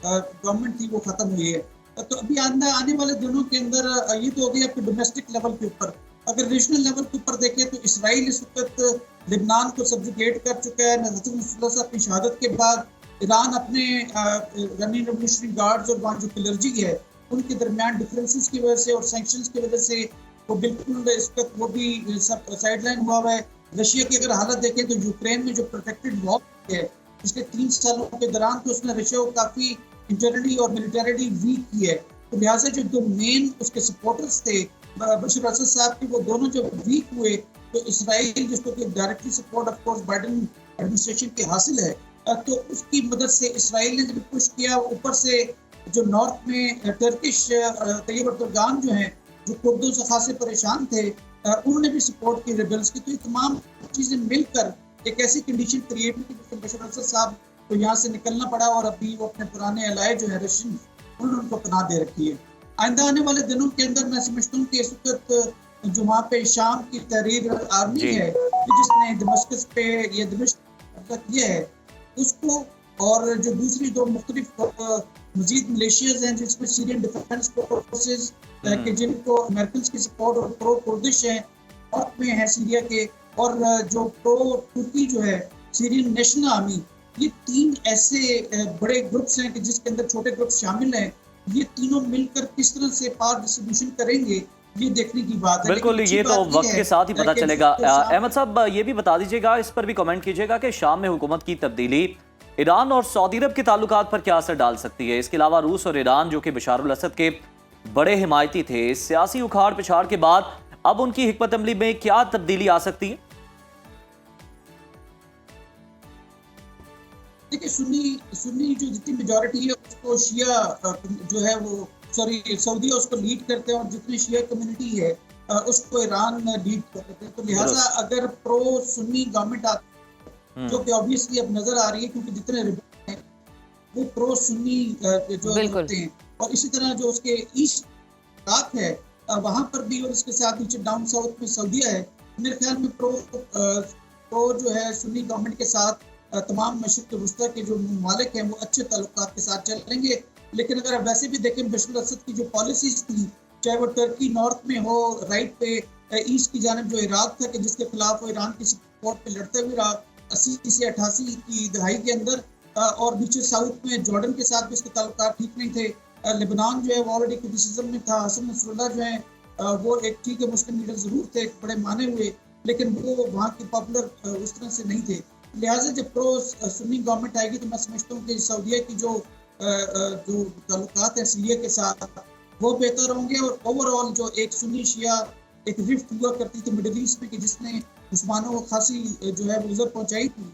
गवर्नमेंट थी वो ख़त्म हुई है। तो अभी आने वाले दिनों के अंदर ये तो हो गया आपके डोमेस्टिक लेवल के ऊपर। अगर रीजनल लेवल के ऊपर देखें तो इसराइल इस वक्त लिबनान को सब्जुगेट कर चुका है। नसरुल्लाह साहब की शहादत के बाद ईरान अपने रनिंग रेवोल्यूशनरी गार्ड्स और वहाँ जो क्लर्जी है उनके दरमियान डिफरेंसेस की वजह से और सैंक्शंस की वजह से वो बिल्कुल इस वक्त वो भी साइडलाइन हुआ है। रशिया की अगर हालत देखें तो यूक्रेन में जो प्रोटेक्टेड वॉर है पिछले 3 सालों के दौरान, तो उसने रशिया को काफ़ी इंटरनली और मिलिटरली वीक की है। तो लिहाजा जो 2 मेन उसके सपोर्टर्स थे बशर अल असद साहब के, वो दोनों जब वीक हुए तो इसराइल, जिसको कि directly support of course Biden administration के हासिल है, तो उसकी मदद से इसराइल ने जब पुश किया, ऊपर से जो नॉर्थ में टर्किश तैयब अर्दोगान जो हैं, जो कुर्दों से खासे परेशान थे, उन्होंने भी सपोर्ट की रिबल्स की। तो ये तमाम चीज़ें मिलकर एक ऐसी कंडीशन क्रिएट हुई जिससे बशर अल असद साहब तो यहाँ से निकलना पड़ा और अभी वो अपने पुराने अलाय जो है रशियन उन्होंने उनको पनाह दे रखी है। आइंदा आने वाले दिनों के अंदर मैं समझता हूँ कि इस वक्त जो वहाँ पे शाम की तहरीर आर्मी है जिसने दमिश्क पे ये दमिश्क किया है उसको, और जो दूसरी दो मुख्तलिफ मजीद मलेशियाज हैं जिसमें सीरियन डिफेंस फोर्सेस के जिनको अमेरिकन की सपोर्ट और प्रो कुर्दिश है नॉर्थ में है सीरिया के, और जो प्रो तुर्की जो है सीरियन नेशनल आर्मी, ये तीन ऐसे बड़े ग्रुप्स हैं कि जिसके अंदर छोटे ग्रुप शामिल हैं। ये तीनों मिलकर किस तरह से पावर डिस्ट्रीब्यूशन करेंगे ये देखने की बात है। बिल्कुल, ये तो वक्त के साथ ही पता चलेगा। अहमद साहब ये भी बता दीजिएगा, इस पर भी कमेंट कीजिएगा कि शाम में हुकूमत की तब्दीली ईरान और सऊदी अरब के ताल्लुकात पर क्या असर डाल सकती है। इसके अलावा रूस और ईरान जो कि बशार अल असद के बड़े हिमायती थे, सियासी उखाड़ पिछाड़ के बाद अब उनकी हिकमत अमली में क्या तब्दीली आ सकती है? देखिए सुन्नी जो जितनी मेजॉरिटी है उसको शिया जो है वो सऊदी उसको लीड करते हैं, और जितनी शिया कम्युनिटी है उसको ईरान लीड करते हैं। तो लिहाजा अगर प्रो सुन्नी गवर्नमेंट आती है जो कि ऑब्वियसली अब नजर आ रही है क्योंकि जितने रिबेल हैं वो प्रो सुन्नी जो होते हैं, और इसी तरह जो उसके ईस्ट इराक है वहाँ पर भी, और इसके साथ नीचे डाउन साउथ में सऊदीया है। मेरे ख्याल में प्रो जो है सुन्नी गवर्नमेंट के साथ तमाम मशरिक़ वस्ता के जो ममालिक हैं वो अच्छे ताल्लुकात के साथ चलेंगे। लेकिन अगर आप वैसे भी देखें बशर असद की जो पॉलिसीज थी, चाहे वो टर्की नॉर्थ में हो, राइट पे ईस्ट की जानिब जो इराक था कि जिसके खिलाफ वो ईरान की सपोर्ट पे लड़ते हुए रहा 80 से 88 की दहाई के अंदर, और नीचे साउथ में जॉर्डन के साथ भी उसके ताल्लुकात ठीक नहीं थे। लेबनान जो है वो ऑलरेडी क्रिटिसिज्म में था। हसन नसरुल्लाह जो है वो एक ठीक है मुस्लिम लीडर जरूर थे, बड़े माने हुए, लेकिन वो वहाँ के पॉपुलर उस तरह से नहीं थे। लिहाजा जब प्रो सुन्नी गवर्नमेंट आएगी तो मैं समझता हूँ कि सऊदीया की जो ताल्लुकात है सीरिया के साथ वो बेहतर होंगे, और ओवरऑल जो एक सुन्नी शिया एक रिफ्ट हुआ करती थी मिडिल ईस्ट में कि जिसने मुसलमानों को खासी जो है उज़र पहुंचाई थी,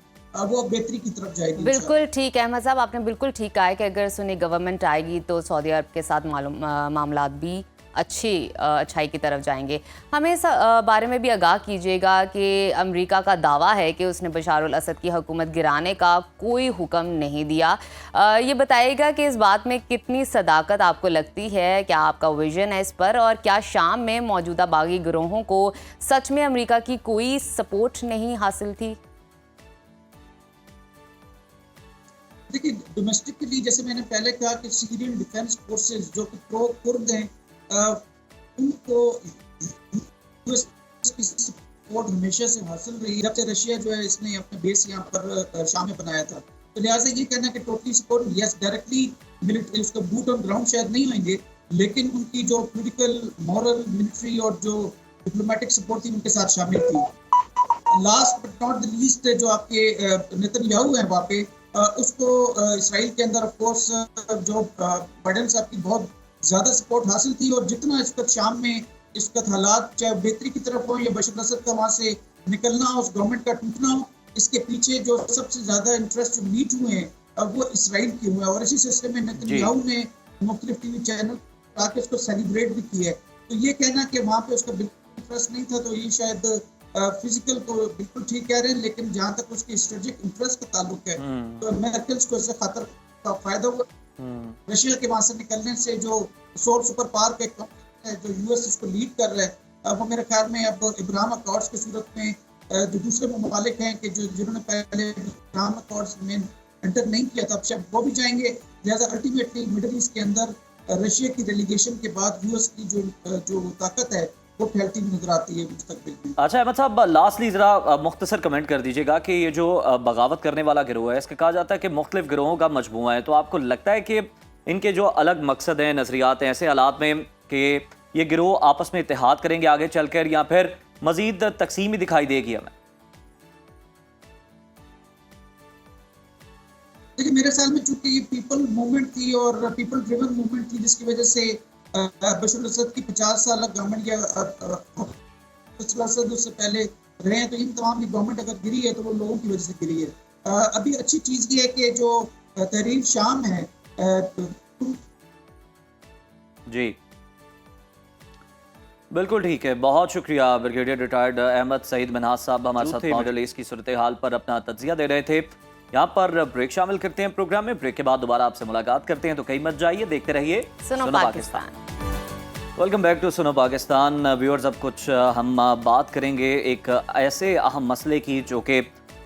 वो बेहतरी की तरफ जाएगी। बिल्कुल ठीक है अहमद साहब, आपने बिल्कुल ठीक कहा है कि अगर सुन्नी गवर्नमेंट आएगी तो सऊदी अरब के साथ मामला भी अच्छाई की तरफ जाएंगे। हमें इस बारे में भी आगाह कीजिएगा कि अमेरिका का दावा है कि उसने बशार अल असद की हुकूमत गिराने का कोई हुक्म नहीं दिया। ये बताइएगा कि इस बात में कितनी सदाकत आपको लगती है, क्या आपका विजन है इस पर, और क्या शाम में मौजूदा बागी गिरोहों को सच में अमेरिका की कोई सपोर्ट नहीं हासिल थी? देखिए डोमेस्टिकली जैसे मैंने पहले कहा कि सीरियन डिफेंस फोर्सेस जो कि प्रो कुर्द हैं उनको यूएस की सपोर्ट हमेशा से हासिल रही, जब से रशिया जो है इसने अपने बेस यहाँ पर शाम में बनाया था। तो लिहाजा ये कहना कि totally support, yes directly military उसका बूट ऑन ग्राउंड शायद नहीं होंगे, लेकिन उनकी जो पॉलिटिकल मॉरल मिलिट्री और जो डिप्लोमेटिक सपोर्ट थी उनके साथ शामिल थी। Last but not the least जो आपके नेतन्याहू हैं वहाँ पे उसको इसराइल के अंदर ऑफ कोर्स जो बाइडेन साहब की बहुत ज़्यादा सपोर्ट हासिल थी, और जितना इस वक्त शाम में इस वक्त हालात चाहे बेहतरी की तरफ हो या बशर असद का वहाँ से निकलना हो, उस गवर्नमेंट का टूटना हो, इसके पीछे जो सबसे ज़्यादा इंटरेस्ट जो लीड हुए हैं वो इसराइल के हुए हैं। और इसी सिलसिले में नेतन्याहू ने मुख्तलिफ टीवी चैनल आके उसको सेलिब्रेट भी किया है। तो ये कहना कि वहाँ पे उसका बिल्कुल इंटरेस्ट नहीं था, तो ये शायद फिजिकल तो बिल्कुल ठीक कह रहे हैं, लेकिन जहाँ तक उसके स्ट्रेटेजिक इंटरेस्ट का ताल्लुक है तो अमेरिकन को इससे खतर का फायदा हुआ। रशिया के वहाँ से निकलने से जो सोल सुपर पावर के जो यूएस इसको लीड कर रहा है वो मेरे ख्याल में अब इब्राहिम अकॉर्ड्स की सूरत में जो दूसरे ममालिक हैं कि जिन्होंने पहले इब्राहिम अकॉर्ड्स में एंटर नहीं किया था अब शायद वो भी जाएंगे। लिहाजा अल्टीमेटली मिडिल ईस्ट के अंदर रशिया की डेलीगेशन के बाद यूएस की जो ताकत है वो फैलती नजर आती है मुस्तकबिल में। अच्छा अहमद साहब, लास्टली ज़रा मुख्तसर कमेंट कर दीजिएगा कि ये जो बगावत करने वाला गिरोह है, इसके कहा जाता है कि मुख्तलिफ गिरोहों का मजमूआ है, तो आपको लगता है कि इनके जो अलग मकसद हैं, नजरियात हैं, ऐसे हालात में कि ये गिरोह आपस में इत्तेहाद करेंगे आगे चलकर, या फिर मजीद तकसीम ही दिखाई देगी हमें? देखिए मेरे ख्याल में चूंकि ये पीपल मूवमेंट थी और पीपल ड्रिवन मूवमेंट थी, जिसकी वजह से बशर असद की 50 साल गवर्नमेंट या असद उससे पहले रहे हैं, तो इन तमाम की गवर्नमेंट अगर गिरी है तो वो लोगों की वजह से गिरी है। अभी अच्छी चीज़ ये है कि जो तहरीर शाम है जी बिल्कुल ठीक है, बहुत शुक्रिया। ब्रिगेडियर रिटायर्ड अहमद सईद मिन्हाज साहब हमारे साथ मिडल ईस्ट की सूरत हाल पर अपना तज्जिया दे रहे थे। यहाँ पर ब्रेक शामिल करते हैं प्रोग्राम में। ब्रेक के बाद दोबारा आपसे मुलाकात करते हैं, तो कहीं मत जाइए, देखते रहिए सुनो पाकिस्तान। वेलकम बैक टू सुनो पाकिस्तान। व्यूअर्स, अब कुछ हम बात करेंगे एक ऐसे अहम मसले की जो कि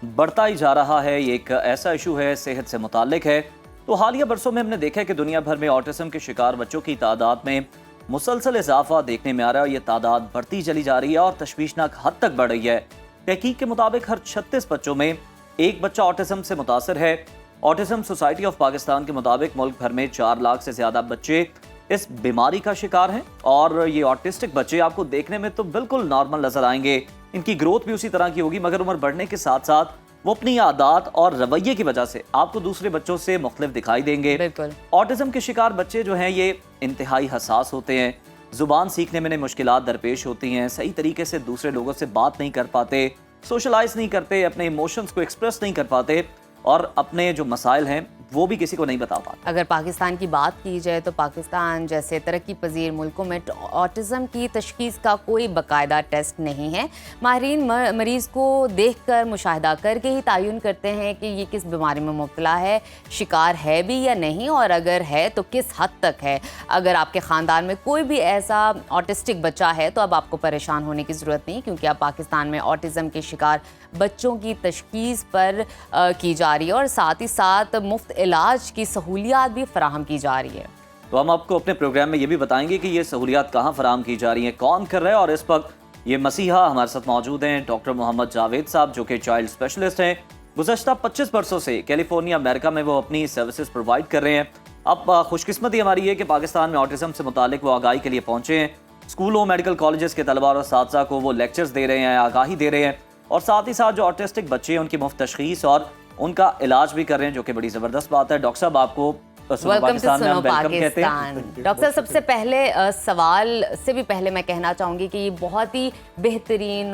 बढ़ता ही जा रहा है। ये एक ऐसा इशू है, सेहत से मुताल्लिक है। तो हालिया बरसों में हमने देखा है कि दुनिया भर में ऑटिज्म के शिकार बच्चों की तादाद में मुसलसल इजाफा देखने में आ रहा है। ये तादाद बढ़ती चली जा रही है और तशवीशनाक हद तक बढ़ रही है। तहकीक के मुताबिक हर 36 बच्चों में एक बच्चा ऑटिज्म से मुतासर है। ऑटिज्म सोसाइटी ऑफ पाकिस्तान के मुताबिक मुल्क भर में 4 लाख से ज्यादा बच्चे इस बीमारी का शिकार हैं। और ये ऑटिस्टिक बच्चे आपको देखने में तो बिल्कुल नॉर्मल नजर आएंगे, इनकी ग्रोथ भी उसी तरह की होगी, मगर उम्र बढ़ने के साथ साथ वो अपनी आदत और रवैये की वजह से आपको दूसरे बच्चों से मुख्तलिफ दिखाई देंगे। बिल्कुल। ऑटिज्म के शिकार बच्चे जो हैं ये इंतहाई हसास होते हैं, जुबान सीखने में मुश्किलात दरपेश होती हैं, सही तरीके से दूसरे लोगों से बात नहीं कर पाते, सोशलाइज नहीं करते, अपने इमोशंस को एक्सप्रेस नहीं कर पाते और अपने जो मसाइल हैं वो भी किसी को नहीं बता पाते। अगर पाकिस्तान की बात की जाए तो पाकिस्तान जैसे तरक्की पजीर मुल्कों में ऑटिज़म की तशखीस का कोई बाकायदा टेस्ट नहीं है। माहिरीन मरीज़ को देखकर मुशाहिदा करके ही तयन करते हैं कि ये किस बीमारी में मुब्तला है, शिकार है भी या नहीं, और अगर है तो किस हद तक है। अगर आपके ख़ानदान में कोई भी ऐसा ऑटिस्टिक बच्चा है तो अब आपको परेशान होने की ज़रूरत नहीं, क्योंकि अब पाकिस्तान में ऑटिज़म के शिकार बच्चों की तशखीस पर की जा रही है और साथ ही साथ मुफ्त इलाज की सहूलियात भी फराहम की जा रही है। तो हम आपको अपने प्रोग्राम में ये भी बताएंगे कि ये सहूलियात कहाँ फराहम की जा रही हैं, कौन कर रहा है। और इस वक्त ये मसीहा हमारे साथ मौजूद हैं डॉक्टर मोहम्मद जावेद साहब, जो कि चाइल्ड स्पेशलिस्ट हैं। गुज़श्ता 25 बरसों से कैलिफोर्निया अमेरिका में वो अपनी सर्विसेज प्रोवाइड कर रहे हैं। अब खुशकिस्मती हमारी है कि पाकिस्तान में ऑटिज्म से मुतालिक वो आगाही के लिए पहुंचे हैं। स्कूलों, मेडिकल कॉलेजेस के तलबा और असातिज़ा को वो लेक्चर्स दे रहे हैं, आगाही दे रहे हैं, और साथ ही साथ जो ऑटिस्टिक बच्चे हैं उनकी मुफ्त तशखीस और उनका इलाज भी कर रहे हैं, जो कि बड़ी ज़बरदस्त बात है। डॉक्टर साहब, आपको वेलकम टू सुनो कहते हैं। पाकिस्तान। डॉक्टर साहब, सबसे पहले सवाल से भी पहले मैं कहना चाहूँगी कि ये बहुत ही बेहतरीन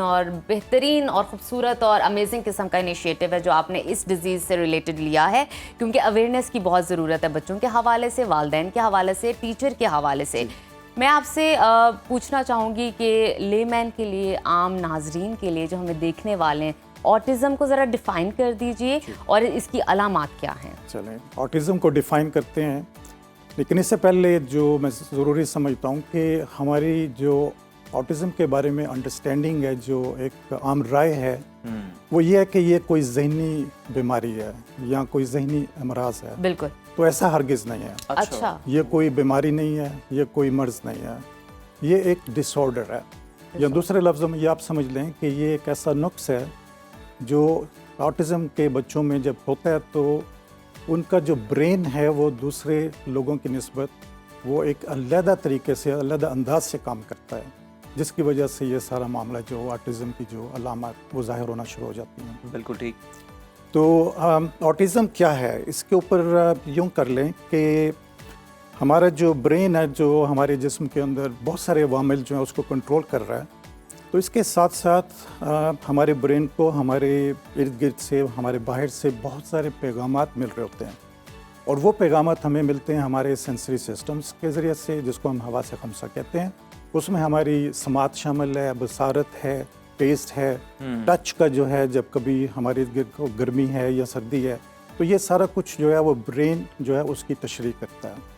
और ख़ूबसूरत और अमेजिंग किस्म का इनिशिएटिव है जो आपने इस डिजीज़ से रिलेटेड लिया है, क्योंकि अवेयरनेस की बहुत ज़रूरत है बच्चों के हवाले से, वालिदैन के हवाले से, टीचर के हवाले से। मैं आपसे पूछना चाहूँगी कि लेमैन के लिए, आम नाजरीन के लिए जो हमें देखने वाले हैं, ऑटिज़म को ज़रा डिफ़ाइन कर दीजिए और इसकी अलामात क्या हैं। चलें, ऑटिज़म को डिफ़ाइन करते हैं, लेकिन इससे पहले जो मैं ज़रूरी समझता हूँ कि हमारी जो ऑटिज़म के बारे में अंडरस्टैंडिंग है, जो एक आम राय है, वो ये है कि ये कोई ज़हनी बीमारी है या कोई ज़हनी अमराज है। बिल्कुल। तो ऐसा हरगिज़ नहीं है। अच्छा। ये कोई बीमारी नहीं है, ये कोई मर्ज़ नहीं है, ये एक डिसऑर्डर है। या दूसरे लफ्ज़ों में ये आप समझ लें कि ये एक ऐसा नुक्स है जो ऑटिज़म के बच्चों में जब होता है तो उनका जो ब्रेन है वो दूसरे लोगों की निस्बत वो एक अलग तरीके से, अलग अंदाज से काम करता है, जिसकी वजह से ये सारा मामला जो ऑटिज़म की जो अलामत वो ज़ाहिर होना शुरू हो जाती हैं। बिल्कुल ठीक। तो ऑटिज़म क्या है, इसके ऊपर यूँ कर लें कि हमारा जो ब्रेन है, जो हमारे जिस्म के अंदर बहुत सारे अवामिल जो हैं उसको कंट्रोल कर रहा है, तो इसके साथ साथ हमारे ब्रेन को हमारे इर्द गिर्द से, हमारे बाहर से बहुत सारे पैगामात मिल रहे होते हैं, और वो पैगामात हमें मिलते हैं हमारे सेंसरी सिस्टम्स के ज़रिए से, जिसको हम हवा से खमसा कहते हैं। उसमें हमारी समात शामिल है, बसारत है, टेस्ट है, टच का जो है, जब कभी हमारे इर्द गिर्द को गर्मी है या सर्दी है, तो ये सारा कुछ जो है वो ब्रेन जो है उसकी तशरीह करता है।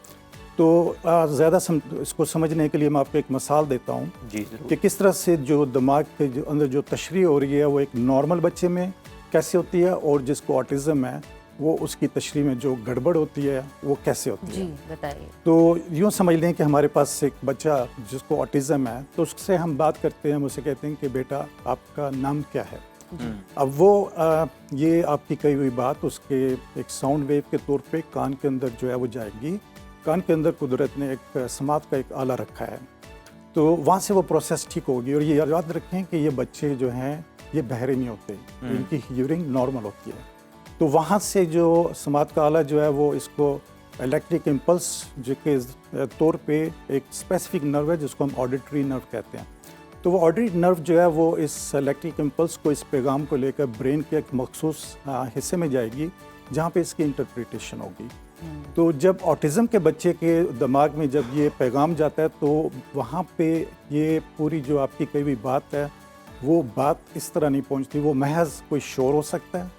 तो ज़्यादा इसको समझने के लिए मैं आपको एक मिसाल देता हूँ कि किस तरह से जो दिमाग के जो अंदर जो तशरीह हो रही है वो एक नॉर्मल बच्चे में कैसे होती है, और जिसको ऑटिज़म है वो उसकी तशरीह में जो गड़बड़ होती है वो कैसे होती है। जी बताइए। तो यूँ समझ लें कि हमारे पास एक बच्चा जिसको ऑटिज़म है, तो उससे हम बात करते हैं, मुझसे कहते हैं कि बेटा आपका नाम क्या है। अब वो ये आपकी कही हुई बात उसके एक साउंड वेव के तौर पे कान के अंदर जो है वो जाएगी। कान के अंदर कुदरत ने एक समात का एक आला रखा है, तो वहाँ से वो प्रोसेस ठीक होगी। और ये याद रखें कि ये बच्चे जो हैं ये बहरे नहीं होते, इनकी हियरिंग नॉर्मल होती है। तो वहाँ से जो समात का आला जो है वो इसको इलेक्ट्रिक इम्पल्स जो के तौर पे एक स्पेसिफिक नर्व है जिसको हम ऑडिटरी नर्व कहते हैं, तो वो ऑडिटरी नर्व जो है वो इस इलेक्ट्रिक इम्पल्स को, इस पैगाम को लेकर ब्रेन के एक मखसूस हिस्से में जाएगी जहाँ पे इसकी इंटरप्रिटेशन होगी। तो जब ऑटिज़म के बच्चे के दिमाग में जब ये पैगाम जाता है तो वहाँ पे ये पूरी जो आपकी कही हुई बात है वो बात इस तरह नहीं पहुँचती। वो महज कोई शोर हो सकता है,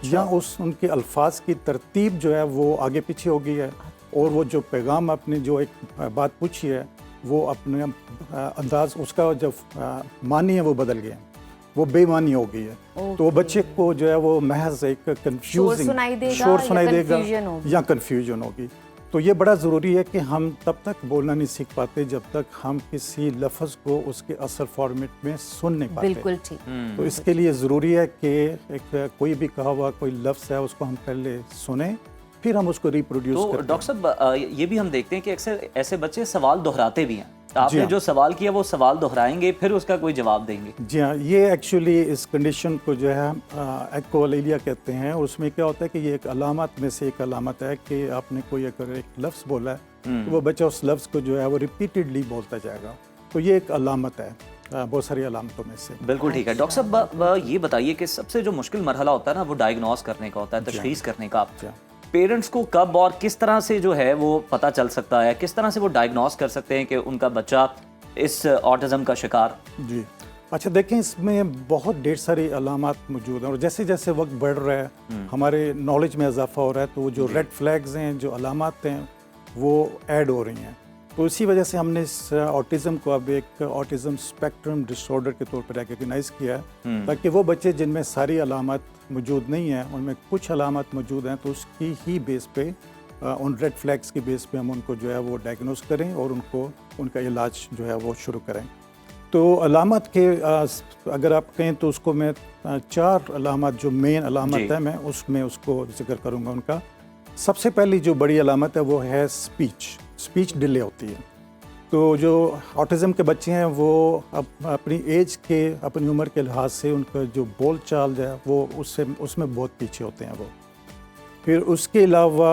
या उस उनके अल्फाज की तरतीब जो है वो आगे पीछे हो गई है, और वो जो पैगाम आपने जो एक बात पूछी है वो अपने अंदाज उसका जब मानी है वो बदल गया, वो बेमानी हो गई है। तो वो बच्चे को जो है वो महज एक कंफ्यूजिंग शोर सुनाई देगा या कंफ्यूजन होगी। तो ये बड़ा ज़रूरी है कि हम तब तक बोलना नहीं सीख पाते जब तक हम किसी लफ्ज़ को उसके असल फॉर्मेट में सुन नहीं पाते। बिल्कुल ठीक। तो इसके लिए ज़रूरी है कि एक कोई भी कहा हुआ कोई लफ्ज़ है उसको हम पहले सुने, फिर हम उसको रिप्रोड्यूस तो करते हैं। डॉक्टर साहब ये भी हम देखते हैं कि अक्सर ऐसे बच्चे सवाल दोहराते भी हैं। आपने हाँ। जो सवाल किया वो सवाल दोहराएंगे फिर उसका कोई जवाब देंगे। जी हाँ, ये एक्चुअली इस कंडीशन को जो है एक्कोलेलिया कहते हैं। उसमें क्या होता है कि ये एक अलामत में से एक अलामत है कि आपने कोई अगर एक लफ्ज़ बोला है तो वो बच्चा उस लफ्ज़ को जो है वो रिपीटेडली बोलता जाएगा। तो ये एक अलामत है बहुत सारी अलामतों में से। बिल्कुल ठीक है। डॉक्टर साहब ये बताइए कि सबसे जो मुश्किल मरहला होता है ना वो डायग्नोस करने का होता है, तशखीस करने का। पेरेंट्स को कब और किस तरह से जो है वो पता चल सकता है, किस तरह से वो डायग्नोस कर सकते हैं कि उनका बच्चा इस ऑटिज्म का शिकार? जी अच्छा, देखें इसमें बहुत ढेर सारी अलामात मौजूद हैं और जैसे जैसे वक्त बढ़ रहा है हमारे नॉलेज में इजाफा हो रहा है, तो वो जो रेड फ्लैग्स हैं, जो अलामात हैं, वो ऐड हो रही हैं। तो इसी वजह से हमने इस ऑटिज़म को अब एक ऑटिज़म स्पेक्ट्रम डिसऑर्डर के तौर पर रिकग्नाइज़ किया है, ताकि वो बच्चे जिनमें सारी अलामत मौजूद नहीं हैं, उनमें कुछ अलामत मौजूद हैं, तो उसकी ही बेस पे उन रेड फ्लैग्स की बेस पे हम उनको जो है वो डायग्नोस करें और उनको उनका इलाज जो है वो शुरू करें। तो अलामत के अगर आप कहें तो उसको मैं 4 अलामत जो मेन अलामत है मैं उसमें उसको जिक्र करूँगा उनका। सबसे पहली जो बड़ी अलामत है वो है स्पीच डिले होती है। तो जो ऑटिज़म के बच्चे हैं वो अपनी एज के, अपनी उम्र के लिहाज से उनका जो बोल चाल है वो उसमें बहुत पीछे होते हैं वो। फिर उसके अलावा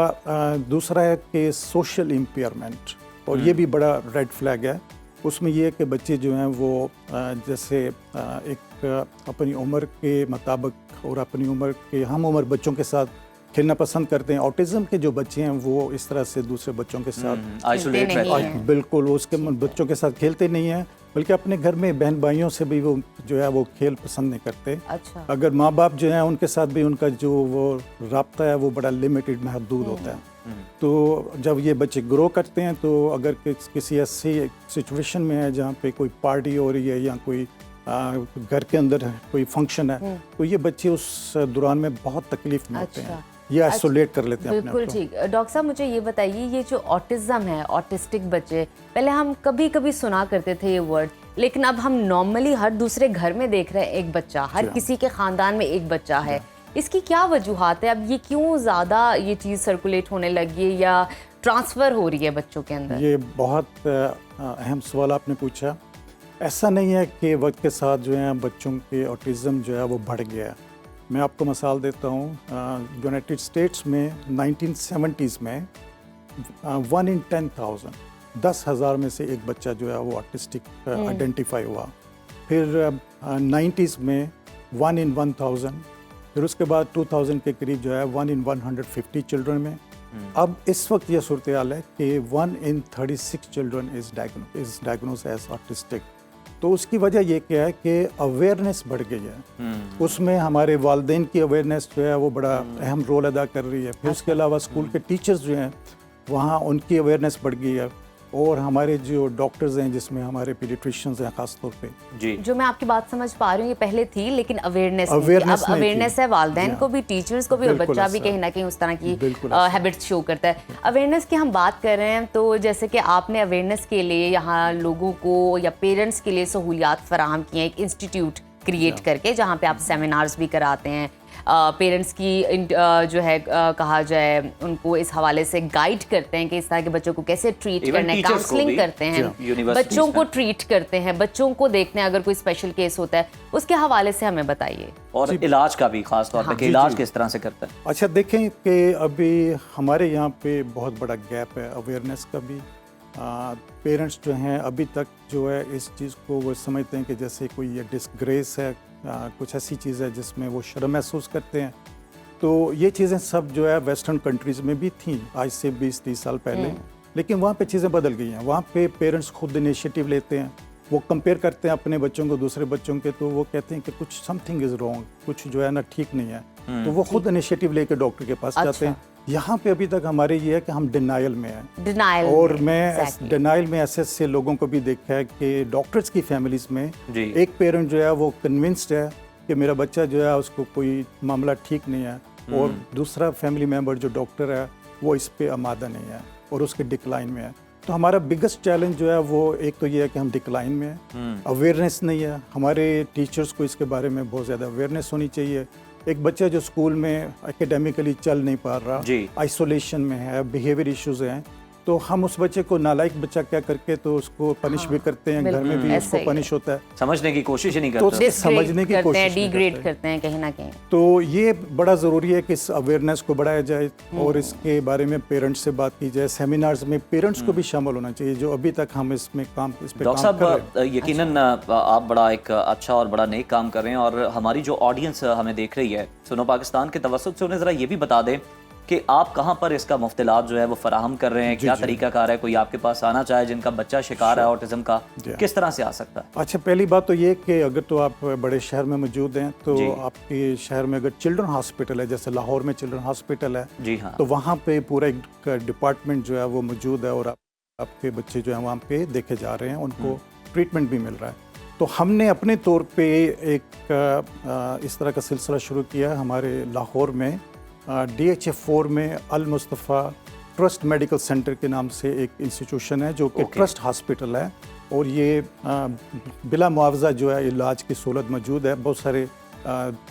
दूसरा है कि सोशल इम्पेयरमेंट, और ये भी बड़ा रेड फ्लैग है। उसमें ये है कि बच्चे जो हैं वो जैसे एक अपनी उम्र के मुताबिक और अपनी उम्र के हम उम्र बच्चों के साथ खेलना पसंद करते हैं। ऑटिज़म के जो बच्चे हैं वो इस तरह से दूसरे बच्चों के साथ आइसोलेट रहते हैं। बिल्कुल उसके बच्चों के साथ खेलते नहीं हैं, बल्कि अपने घर में बहन भाइयों से भी वो जो है वो खेल पसंद नहीं करते। अच्छा। अगर माँ बाप जो हैं उनके साथ भी उनका जो वो राब्ता है वो बड़ा लिमिटेड महदूद होता है। तो जब ये बच्चे ग्रो करते हैं तो अगर किसी ऐसी सिचुएशन में है जहाँ पे कोई पार्टी हो रही है या कोई घर के अंदर कोई फंक्शन है, तो ये बच्चे उस दौरान में बहुत तकलीफ में होते हैं, ये आइसोलेट कर लेते हैं अपने आप को। बिल्कुल ठीक। डॉक्टर साहब मुझे ये बताइए, ये जो ऑटिज्म है, ऑटिस्टिक बच्चे, पहले हम कभी कभी सुना करते थे ये वर्ड, लेकिन अब हम नॉर्मली हर दूसरे घर में देख रहे हैं एक बच्चा, हर किसी के खानदान में एक बच्चा है। इसकी क्या वजूहात है? अब ये क्यों ज़्यादा ये चीज़ सर्कुलेट होने लगी है या ट्रांसफ़र हो रही है बच्चों के अंदर? ये बहुत अहम सवाल आपने पूछा। ऐसा नहीं है कि वक्त के साथ जो है बच्चों के ऑटिज़म जो है वो बढ़ गया है। मैं आपको मिसाल देता हूँ, यूनाइटेड स्टेट्स में 1970s में 1 in 10,000 10,000 में से एक बच्चा जो है वो ऑटिस्टिक आइडेंटिफाई हुआ। फिर 90s में 1 in 1,000, फिर उसके बाद 2000 के करीब जो है 1 in 150 चिल्ड्रन में। अब इस वक्त ये सूरत हाल है कि 1 in 36 children is diagnosed as autistic. तो उसकी वजह ये क्या है कि अवेयरनेस बढ़ गई है। उसमें हमारे वालिदैन की अवेयरनेस जो है वो बड़ा अहम रोल अदा कर रही है। फिर उसके अलावा स्कूल के टीचर्स जो हैं वहाँ उनकी अवेयरनेस बढ़ गई है, और हमारे जो डॉक्टर्स हैं जिसमें हमारे पीडियाट्रिशियंस हैं खास तौर पे। जी, जो मैं आपकी बात समझ पा रही हूँ, ये पहले थी लेकिन अवेयरनेस अब नहीं अवेयरनेस थी। है, वालिदैन को भी, टीचर्स को भी, और बच्चा भी ऐसा। कहीं ना कहीं उस तरह की बिल्कुल हैबिट्स शो करता है। अवेयरनेस की हम बात कर रहे हैं, तो जैसे कि आपने अवेयरनेस के लिए यहाँ लोगों को या पेरेंट्स के लिए सहूलियात फराहम की हैं, एक इंस्टीट्यूट क्रिएट करके जहाँ पे आप सेमिनार्स भी कराते हैं, पेरेंट्स की जो है कहा जाए उनको इस हवाले से गाइड करते हैं कि इस तरह के बच्चों को कैसे ट्रीट करना है, काउंसलिंग करते हैं, बच्चों को ट्रीट करते हैं, बच्चों को देखते हैं अगर कोई स्पेशल केस होता है, उसके हवाले से हमें बताइए। और इलाज का भी खास तौर पे इलाज किस तरह से करता है? अच्छा, देखें कि अभी हमारे यहाँ पे बहुत बड़ा गैप है अवेयरनेस का भी। पेरेंट्स जो हैं अभी तक जो है इस चीज़ को वो समझते हैं कि जैसे कोई ये डिस्ग्रेस है, कुछ ऐसी चीज़ है जिसमें वो शर्म महसूस करते हैं। तो ये चीज़ें सब जो है वेस्टर्न कंट्रीज़ में भी थी आज से 20-30 साल पहले, लेकिन वहाँ पे चीज़ें बदल गई हैं। वहाँ पे पेरेंट्स खुद इनिशिएटिव लेते हैं, वो कंपेयर करते हैं अपने बच्चों को दूसरे बच्चों के, तो वो कहते हैं कि कुछ समथिंग इज़ रॉन्ग, कुछ जो है ना ठीक नहीं है। तो वो खुद इनिशिएटिव लेके डॉक्टर के पास जाते हैं। यहाँ पे अभी तक हमारे ये है कि हम डिनाइल में हैं। डिनाइल और मैं डिनाइल में ऐसे लोगों को भी देखा है कि डॉक्टर्स की फैमिलीज में एक पेरेंट जो है वो कन्विंस्ड है कि मेरा बच्चा जो है उसको कोई मामला ठीक नहीं है, और दूसरा फैमिली मेम्बर जो डॉक्टर है वो इस पे आमादा नहीं है और उसके डिक्लाइन में है। तो हमारा बिगेस्ट चैलेंज जो है वो एक तो ये है कि हम डिक्लाइन में हैं, अवेयरनेस नहीं है, हमारे टीचर्स को इसके बारे में बहुत ज़्यादा अवेयरनेस होनी चाहिए। एक बच्चा जो स्कूल में एकेडमिकली चल नहीं पा रहा, आइसोलेशन में है, बिहेवियर इश्यूज हैं, तो हम उस बच्चे को नालायक बच्चा क्या करके तो उसको पनिश भी करते हैं, घर में भी उसको पनिश होता है, समझने की कोशिश ही नहीं तो करते, समझने की कोशिश डिग्रेड करते हैं कहीं ना कहीं। तो ये बड़ा ज़रूरी है कि इस अवेयरनेस को बढ़ाया जाए और इसके बारे में पेरेंट्स से बात की जाए, सेमिनार्स में पेरेंट्स को भी शामिल होना चाहिए, जो अभी तक हम इस पे काम डॉक्टर साहब यकीनन आप बड़ा एक अच्छा और बड़ा नेक काम कर रहे हैं, और हमारी जो ऑडियंस हमें देख रही है सुनो पाकिस्तान के तवस्सुत से उन्हें ज़रा ये भी बता दें कि आप कहाँ पर इसका मुफ्तलात जो है वो फराहम कर रहे हैं, क्या तरीकाकार है, कोई आपके पास आना चाहे जिनका बच्चा शिकार है ऑटिज्म का, किस तरह से आ सकता है? अच्छा, पहली बात तो ये कि अगर तो आप बड़े शहर में मौजूद हैं तो आपके शहर में अगर चिल्ड्रन हॉस्पिटल है, जैसे लाहौर में चिल्ड्रन हॉस्पिटल है, जी हाँ, तो वहाँ पे पूरा एक डिपार्टमेंट जो है वो मौजूद है और आपके बच्चे जो है वहाँ पे देखे जा रहे हैं, उनको ट्रीटमेंट भी मिल रहा है। तो हमने अपने तौर पे एक इस तरह का सिलसिला शुरू किया है हमारे लाहौर में, DHF4 में अल मुस्तफ़ा ट्रस्ट मेडिकल सेंटर के नाम से एक इंस्टीट्यूशन है जो कि ट्रस्ट हॉस्पिटल है, और ये बिला मुआवजा जो है इलाज की सहूलत मौजूद है बहुत सारे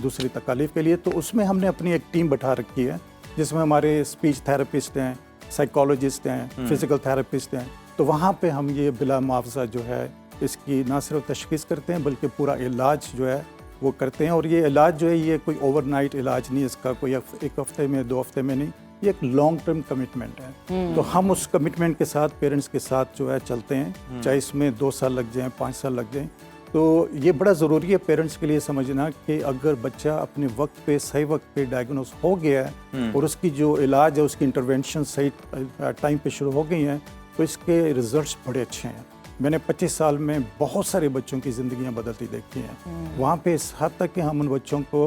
दूसरी तकालीफ के लिए। तो उसमें हमने अपनी एक टीम बैठा रखी है जिसमें हमारे स्पीच थेरेपिस्ट हैं, साइकोलॉजिस्ट हैं, फिज़िकल थेरेपिस्ट हैं। तो वहाँ पे हम ये बिला मुआवजा जो है इसकी ना सिर्फ तशख़ीस करते हैं बल्कि पूरा इलाज जो है वो करते हैं। और ये इलाज जो है ये कोई ओवरनाइट इलाज नहीं, इसका कोई एक हफ्ते में 2 हफ्ते में नहीं, ये एक लॉन्ग टर्म कमिटमेंट है। तो हम उस कमिटमेंट के साथ पेरेंट्स के साथ जो है चलते हैं, चाहे इसमें 2 साल लग जाएं, 5 साल लग जाएं। तो ये बड़ा ज़रूरी है पेरेंट्स के लिए समझना कि अगर बच्चा अपने वक्त पे सही वक्त पे डायग्नोस हो गया है और उसकी जो इलाज है उसकी इंटरवेंशन सही टाइम पे शुरू हो गई हैं तो इसके रिजल्ट्स बड़े अच्छे हैं। मैंने 25 साल में बहुत सारे बच्चों की ज़िंदगियां बदलती देखी हैं। वहाँ पे इस हद तक कि हम उन बच्चों को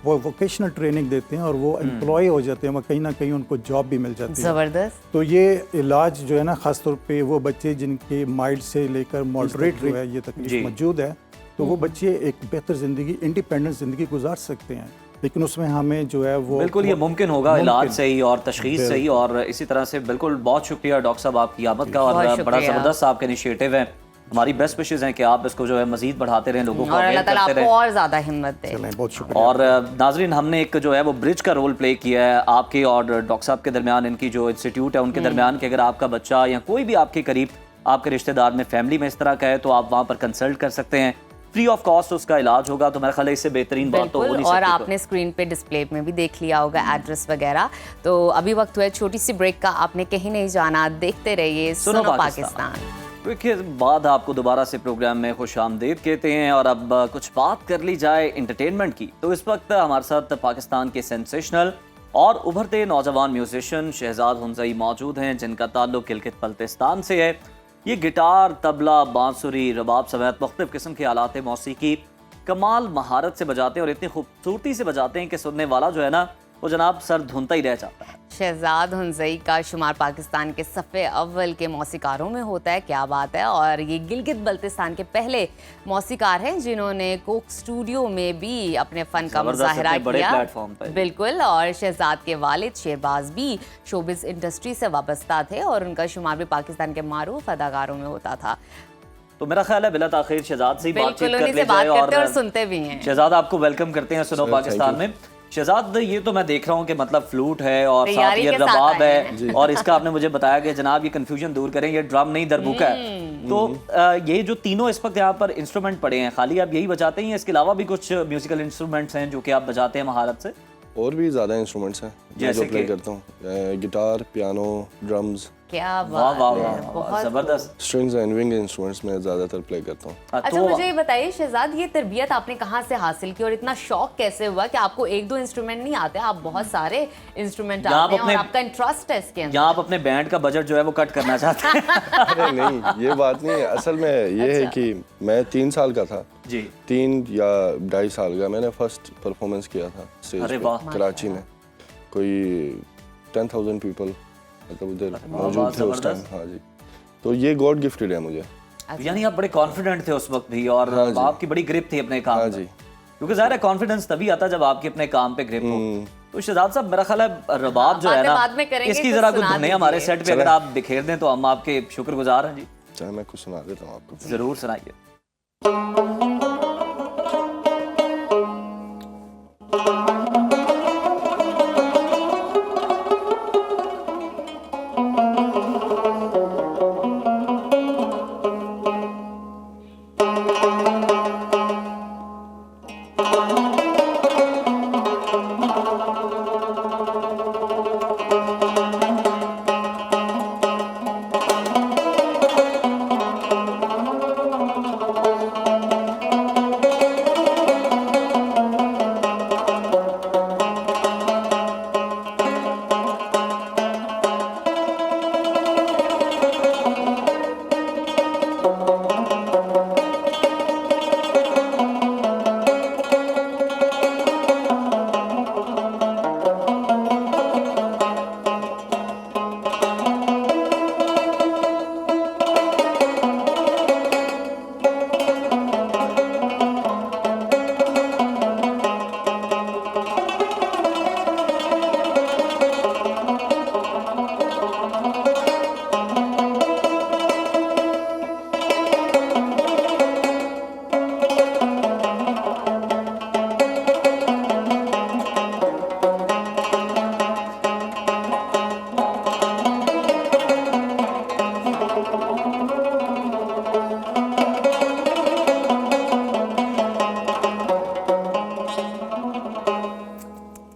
वो वोकेशनल ट्रेनिंग देते हैं और वो एम्प्लॉय हो जाते हैं, कहीं ना कहीं उनको जॉब भी मिल जाती है। ज़बरदस्त। तो ये इलाज जो है ना, ख़ासतौर पे वो बच्चे जिनके माइल्ड से लेकर मॉडरेट जो है ये तकलीफ मौजूद है, तो वो बच्चे एक बेहतर ज़िंदगी, इंडिपेंडेंट ज़िंदगी गुजार सकते हैं। लेकिन उसमें हमें जो है वो बिल्कुल ये मुमकिन होगा इलाज से ही और तशखीस से ही। और इसी तरह से बिल्कुल बहुत शुक्रिया डॉक्टर साहब आपकी आमद का, और बड़ा ज़बरदस्त आपका इनिशिएटिव है। हमारी बेस्ट विशेज़ हैं कि आप इसको जो है मज़ीद बढ़ाते रहें, लोगों को अल्लाह ताला आपको और ज़्यादा हिम्मत दे। बहुत शुक्रिया। और नाजरीन, हमने एक जो है वो ब्रिज का रोल प्ले किया है आपके और डॉक्टर साहब के दरमियान, इनकी जो इंस्टीट्यूट है उनके दरमियान, कि अगर आपका बच्चा या कोई भी आपके करीब आपके रिश्तेदार में फैमिली में इस तरह का है तो आप वहाँ पर कंसल्ट कर सकते हैं, फ्री ऑफ कॉस्ट उसका इलाज होगा। तो मेरा ख्याल है इससे बेहतरीन बात तो हो नहीं सकती। और आपने स्क्रीन पे डिस्प्ले में भी देख लिया होगा एड्रेस वगैरह। तो अभी वक्त हुआ है छोटी सी ब्रेक का, आपने कहीं नहीं जाना, देखते रहिए सुनो पाकिस्तान। ब्रेक के बाद आपको दोबारा से प्रोग्राम में खुश आमदीद कहते हैं। और अब कुछ बात कर ली जाए इंटरटेनमेंट की, तो इस वक्त हमारे साथ पाकिस्तान के सेंसेशनल और उभरते नौजवान म्यूजिशियन शहजाद हुंजई मौजूद हैं, जिनका ताल्लुक गिलगित बल्तिस्तान से है। ये गिटार, तबला, बांसुरी, रबाब समेत मुख्तलिफ किस्म के आलात मौसीकी कमाल महारत से बजाते हैं और इतनी खूबसूरती से बजाते हैं कि सुनने वाला जो है ना वो जनाब सर धुनता ही रह जाता है। शहजाद हुंजई का शुमार पाकिस्तान के सफ़े अव्वल के मौसीकारों में होता है, क्या बात है। और ये गिलगित बल्तिस्तान के पहले मौसीकार हैं जिन्होंने कोक स्टूडियो में भी अपने फ़न का मुजाहरा किया। बिल्कुल। और शहजाद के वालिद शेरबाज भी शोबिज़ इंडस्ट्री से वाबस्ता थे और उनका शुमार भी पाकिस्तान के मारूफ अदाकारों में होता था। तो मेरा ख्याल है बिला ताखीर शहजाद से बातचीत कर ले जाए और सुनते भी हैं। शहजाद, आपको वेलकम करते हैं सुनो पाकिस्तान में। शहजाद, ये तो मैं देख रहा हूँ कि मतलब फ्लूट है और साथ ये रबाब है, और इसका आपने मुझे बताया कि जनाब ये कंफ्यूजन दूर करें, ये ड्रम नहीं दरबुका है। तो ये जो तीनों इस वक्त यहाँ पर इंस्ट्रूमेंट पड़े हैं, खाली आप यही बजाते हैं, इसके अलावा भी कुछ म्यूजिकल इंस्ट्रूमेंट्स हैं जो कि आप बजाते हैं महारत से? और भी ज़्यादा इंस्ट्रूमेंट्स हैं जो प्ले करता हूँ, गिटार, पियानो, ड्रम्स। क्या वाह वाह वाह, जबरदस्त। स्ट्रिंग्स एंड विंग इंस्ट्रूमेंट्स में ज़्यादातर प्ले करता हूँ। अच्छा, मुझे ये बताइए शहजाद, ये तरबियत आपने कहाँ से हासिल की और इतना शौक कैसे हुआ कि आपको 1-2 इंस्ट्रूमेंट नहीं आते, आप बहुत सारे इंस्ट्रूमेंट आते हैं और आपका इंटरेस्ट है इसके अंदर? यहाँ आप अपने बैंड का बजट जो है वो कट करना चाहते हैं? अरे नहीं, ये बात नहीं है। असल में ये है कि मैं 3 साल का था जी 3 या 2.5 साल का मैंने फर्स्ट परफॉर्मेंस किया था स्टेज अरे पे वाह। कराची में। कोई 10,000 पीपल मतलब उधर वाह, मौजूद थे उस टाइम। जबरदस्त। हाँ जी, तो ये गॉड गिफ्टेड है मुझे। यानी आप बड़े कॉन्फिडेंट थे उस वक्त भी और हाँ जी। आपकी बड़ी ग्रिप थी अपने काम हाँ पे। जी। क्योंकि ज़ाहिर है कॉन्फिडेंस तभी आता जब आपके अपने काम पे ग्रिप हो। तो शहजाद साहब मेरा ख्याल है रबाब जो है बाद में ना करेंगे, इसकी कुछ जरा कुछ सुना धुनें हमारे दीजिए। सेट पे अगर आप बिखेर दें तो हम आपके शुक्रगुजार हैं जी। चाहे मैं कुछ सुना देता हूँ आपको। जरूर सुनाइए।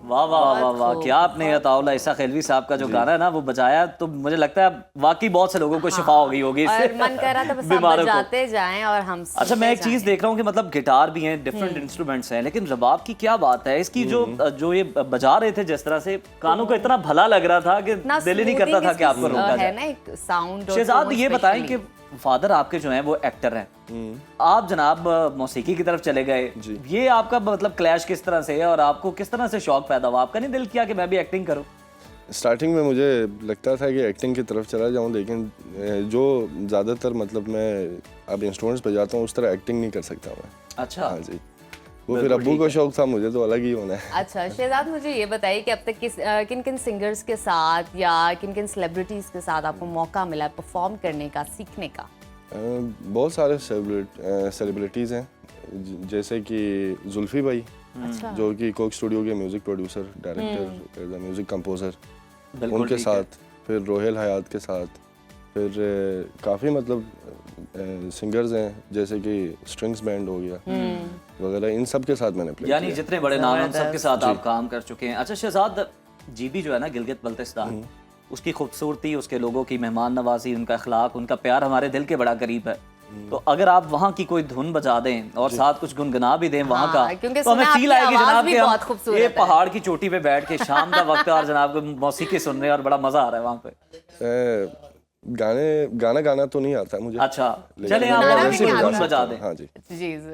वाह वाह वाह वाह, क्या आपने अताउल्लाह ईसा खिलवी साहब का जो गाना है ना वो बजाया, तो मुझे लगता है वाकई बहुत से लोगों को शिफा हो गई होगी और इससे। मन कर रहा था बस आप बीमारों को। बजाते जाएं और हम अच्छा, मैं एक चीज देख रहा हूँ कि मतलब गिटार भी हैं, डिफरेंट इंस्ट्रूमेंट्स हैं, लेकिन रबाब की क्या बात है इसकी जो ये बजा रहे थे जिस तरह से कानों को इतना भला लग रहा था कि दिल ही नहीं करता था कि आपको रोका है जाए। ना एक साउंड। शहजाद ये बताएं कि फादर आपके जो हैं वो एक्टर हैं, आप जनाब मौसीकी की तरफ चले गए, ये आपका मतलब क्लैश किस तरह से है और आपको किस तरह से शौक पैदा हुआ? आपका नहीं दिल किया कि मैं भी एक्टिंग करूं? स्टार्टिंग में मुझे लगता था कि एक्टिंग की तरफ चला जाऊं, लेकिन जो ज़्यादातर मतलब मैं अब इंस्ट्रूमेंट्स बजाता हूं उस तरह एक्टिंग नहीं कर सकता मैं। अच्छा। हाँ जी, वो फिर अब्बू को शौक था, मुझे तो अलग ही होना है। अच्छा शहजाद, मुझे ये बताइए कि अब तक किन किन सिंगर्स के साथ या किन किन सेलिब्रिटीज के साथ आपको मौका मिला परफॉर्म करने का, सीखने का? बहुत सारे सेलिब्रिटीज़ हैं, जैसे कि जुल्फी भाई, जो कि कोक स्टूडियो के music producer, director, music composer, उनके साथ, फिर रोहेल हयात के साथ, फिर काफ़ी मतलब सिंगर्स हैं जैसे कि स्ट्रिंग्स बैंड हो गया वगैरह, इन सब के साथ मैंने प्ले यानी किया। जितने बड़े नाम हैं उन सब के साथ आप काम कर चुके हैं। अच्छा शहजाद, जीबी जो है ना गिलगित बल्तिस्तान, उसकी खूबसूरती, उसके लोगों की मेहमान नवाजी, उनका अखलाक, उनका प्यार हमारे दिल के बड़ा करीब है। तो अगर आप वहाँ की कोई धुन बजा दें और साथ कुछ गुनगुना भी दें वहाँ का, तो हमें फील आएगी जनाब कि ये पहाड़ की चोटी पे बैठ के शाम का वक्त है और जनाब को मौसीकी सुन रहे हैं और बड़ा मजा आ रहा है वहाँ पे। गाना गाना तो नहीं आता मुझे। अच्छा, चले आप वैसे धुन बजा दें। हाँ जी जी।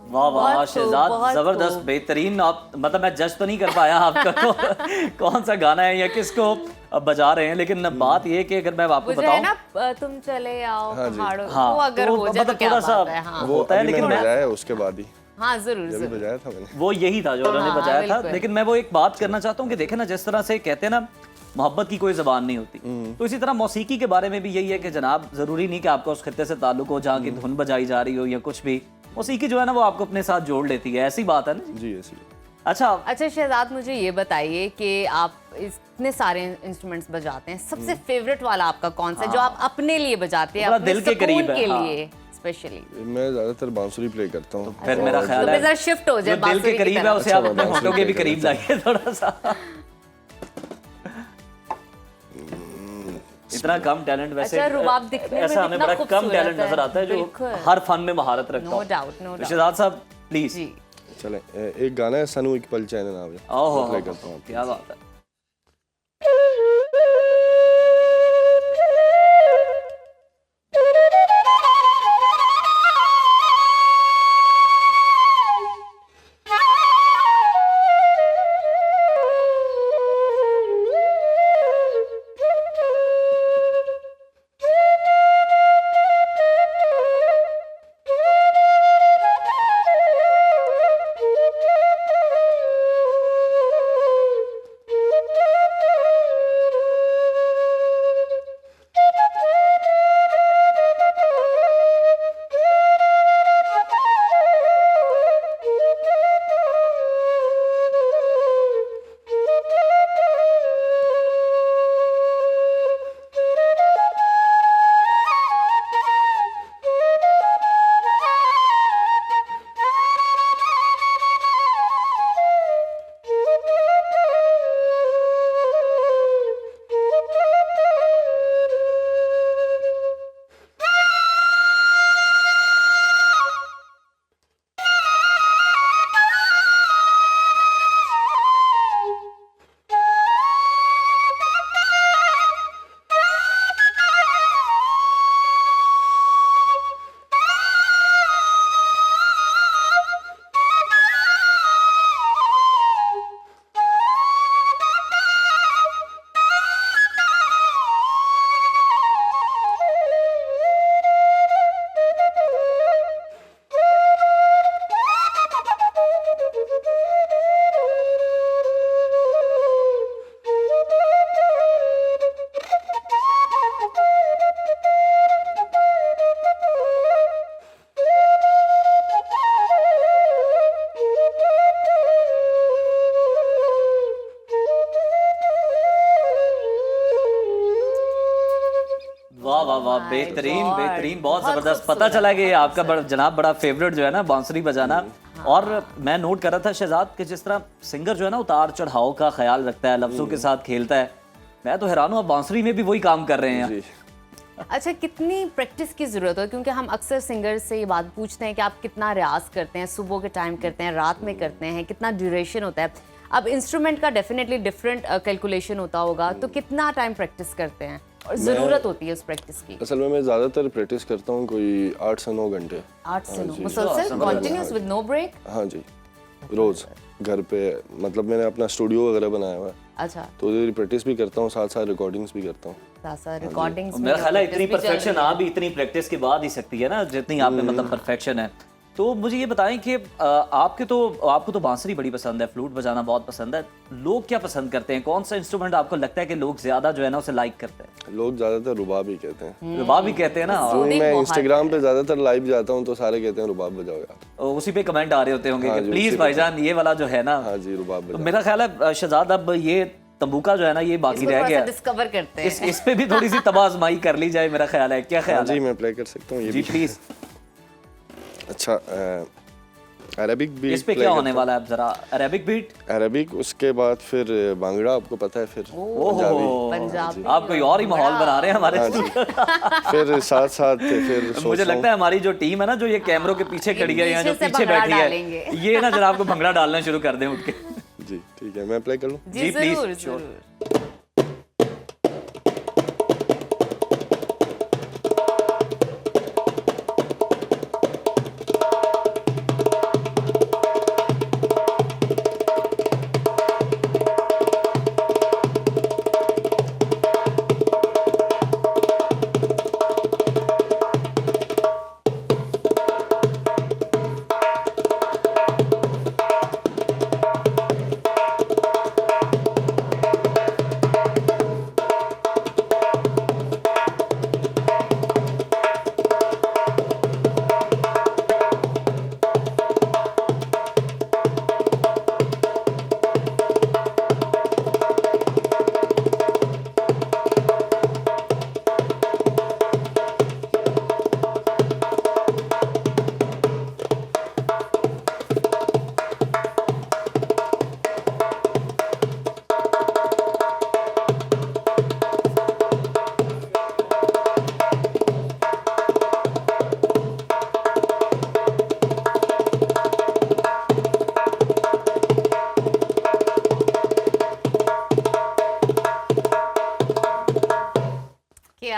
वाह वाह बहुत खूब, शहजाद, बहुत जबरदस्त, खूब। बेहतरीन। आप मतलब मैं जज तो नहीं कर पाया आपका कौन सा गाना है या किसको बजा रहे हैं, लेकिन बात ये है कि अगर मैं आपको मुझे है बताऊं, ना तुम चले आओ हाँ जी। पहाड़ों, हाँ, वो अगर तो हो जाए तो मतलब क्या थोड़ा सा बात है। हाँ वो होता है, अभी लेकिन मैंने मैं बजाया उसके बाद ही, हाँ जरूर जब भी जरूर। बजाया था मैंने। वो यही था जो उन्होंने हाँ, बजाया था। बिल्कुल। लेकिन मैं वो एक बात करना चाहता हूँ कि देखे ना, जिस तरह से कहते हैं ना मोहब्बत की कोई ज़बान नहीं होती, तो इसी तरह मौसीकी के बारे में भी यही है कि जनाब ज़रूरी नहीं कि आपका उस खत्ते से ताल्लुक हो जहाँ की धुन बजाई जा रही हो या कुछ भी। मौसीकी जो है ना वो आपको अपने साथ जोड़ लेती है, ऐसी बात है ना। जी ऐसी। अच्छा, अच्छा शहजाद, मुझे ये बताइए कि आप इतने सारे इंस्ट्रूमेंट्स बजाते हैं, सबसे फेवरेट वाला आपका कौन सा है जो आप अपने लिए बजाते हैं, थोड़ा अपने दिल के करीब सुकून है, के हाँ। लिए स्पेशली? मैं ज़्यादातर बांसुरी प्ले करता हूँ। फिर मेरा ख्याल तो है जरा शिफ्ट हो जो जाए दिल के बांसुरी की करीब है तरफ। उसे आप अच्छा, अपने बांसुरी होठों के भी play करीब करता लाइए थोड़ा सा। इतना कम टैलेंट वैसे, अच्छा, रुबाब दिखने में ऐसा हमें कितना बड़ा कम खूबसूरत टैलेंट है। नजर आता है जो बिल्कुल। हर फन में महारत रखता नो है। डाउट, नो तो डाउट। शहजाद साहब प्लीज। जी चलें, एक गाना है सनू इकबाल चैन नाम है, ओहो, प्ले करता हूँ। क्या बात है। वाह वाह वाह, बेहतरीन God, बेहतरीन, बहुत बहुत जबरदस्त। खूबसूरत, पता चला कि ये आपका जनाब बड़ा फेवरेट जो है ना बांसुरी बजाना। और मैं नोट कर रहा था शहजाद कि जिस तरह सिंगर जो है ना उतार चढ़ाव का ख्याल रखता है, लफ्जों के साथ खेलता है, मैं तो हैरान हूँ, आप बांसुरी में भी वही काम कर रहे हैं। जी। अच्छा, कितनी प्रैक्टिस की ज़रूरत है? क्योंकि हम अक्सर सिंगर से ये बात पूछते हैं कि आप कितना रियाज करते हैं, सुबह के टाइम करते हैं, रात में करते हैं, कितना ड्यूरेशन होता है? अब इंस्ट्रूमेंट का डेफिनेटली डिफरेंट कैलकुलेशन होता होगा, तो कितना टाइम प्रैक्टिस करते हैं और ज़रूरत होती है उस प्रैक्टिस की? असल में मैं ज़्यादातर प्रैक्टिस करता हूँ कोई 8 से 9 घंटे। 8 से 9 जी। मुसलसल कंटिन्यूअस विद नो ब्रेक? हाँ जी, रोज़ घर पे, मतलब मैंने अपना स्टूडियो वगैरह बनाया हुआ है, अच्छा, तो उधर प्रैक्टिस भी करता हूँ, साथ साथ रिकॉर्डिंग्स भी करता हूँ। साथ रिकॉर्डिंग्स मेरा ख्याल है इतनी परफेक्शन आ भी इतनी प्रैक्टिस के बाद ही सकती है ना, जितनी आप में मतलब परफेक्शन है। तो मुझे ये बताएं कि आपको तो बांसुरी बड़ी पसंद है, फ्लूट बजाना बहुत पसंद है, लोग क्या पसंद करते हैं? कौन सा इंस्ट्रूमेंट आपको लगता है कि लोग ज्यादा जो है ना उसे लाइक करते हैं? लोग ज़्यादातर रुबाब ही कहते हैं। रुबाब भी कहते हैं ना, जो Soothing मैं बहुत इंस्टाग्राम पे ज़्यादातर लाइव जाता हूँ तो सारे कहते हैं रुबाब बजाओ यार। और उसी पे कमेंट आ रहे होते होंगे हाँ कि जी, प्लीज उसी पे। भाईजान ये वाला जो है ना। हाँ जी, रुबाब तो बजाओ। मेरा ख्याल है शहजाद अब ये तंबूका जो है ना ये बाकी रह गया, डिस्कवर करते हैं। इस पे भी थोड़ी सी तबाज़माई कर ली जाए, मेरा ख्याल है। क्या हाँ ख्याल जी, है? मैं प्ले कर सकता हूँ ये जी भी। प्लीज। अच्छा, अरेबिक बीट इस पे क्या होने वाला है अब जरा? अरेबिक बीट, अरेबिक, उसके बाद फिर भांगड़ा, आपको पता है, फिर ओहो, पंजाबी। आप कोई और ही माहौल बना रहे हैं हमारे हाँ जी। फिर साथ साथ फिर मुझे लगता है हमारी जो टीम है ना, जो ये कैमरों के पीछे खड़ी है या जो पीछे से पीछे भंगड़ा बैठी डालेंगे। है, ये ना जरा आपको भंगड़ा डालना शुरू कर दें उठ के। जी ठीक है, मैं प्ले कर लूँ। जी please, जरूर sure. जरूर।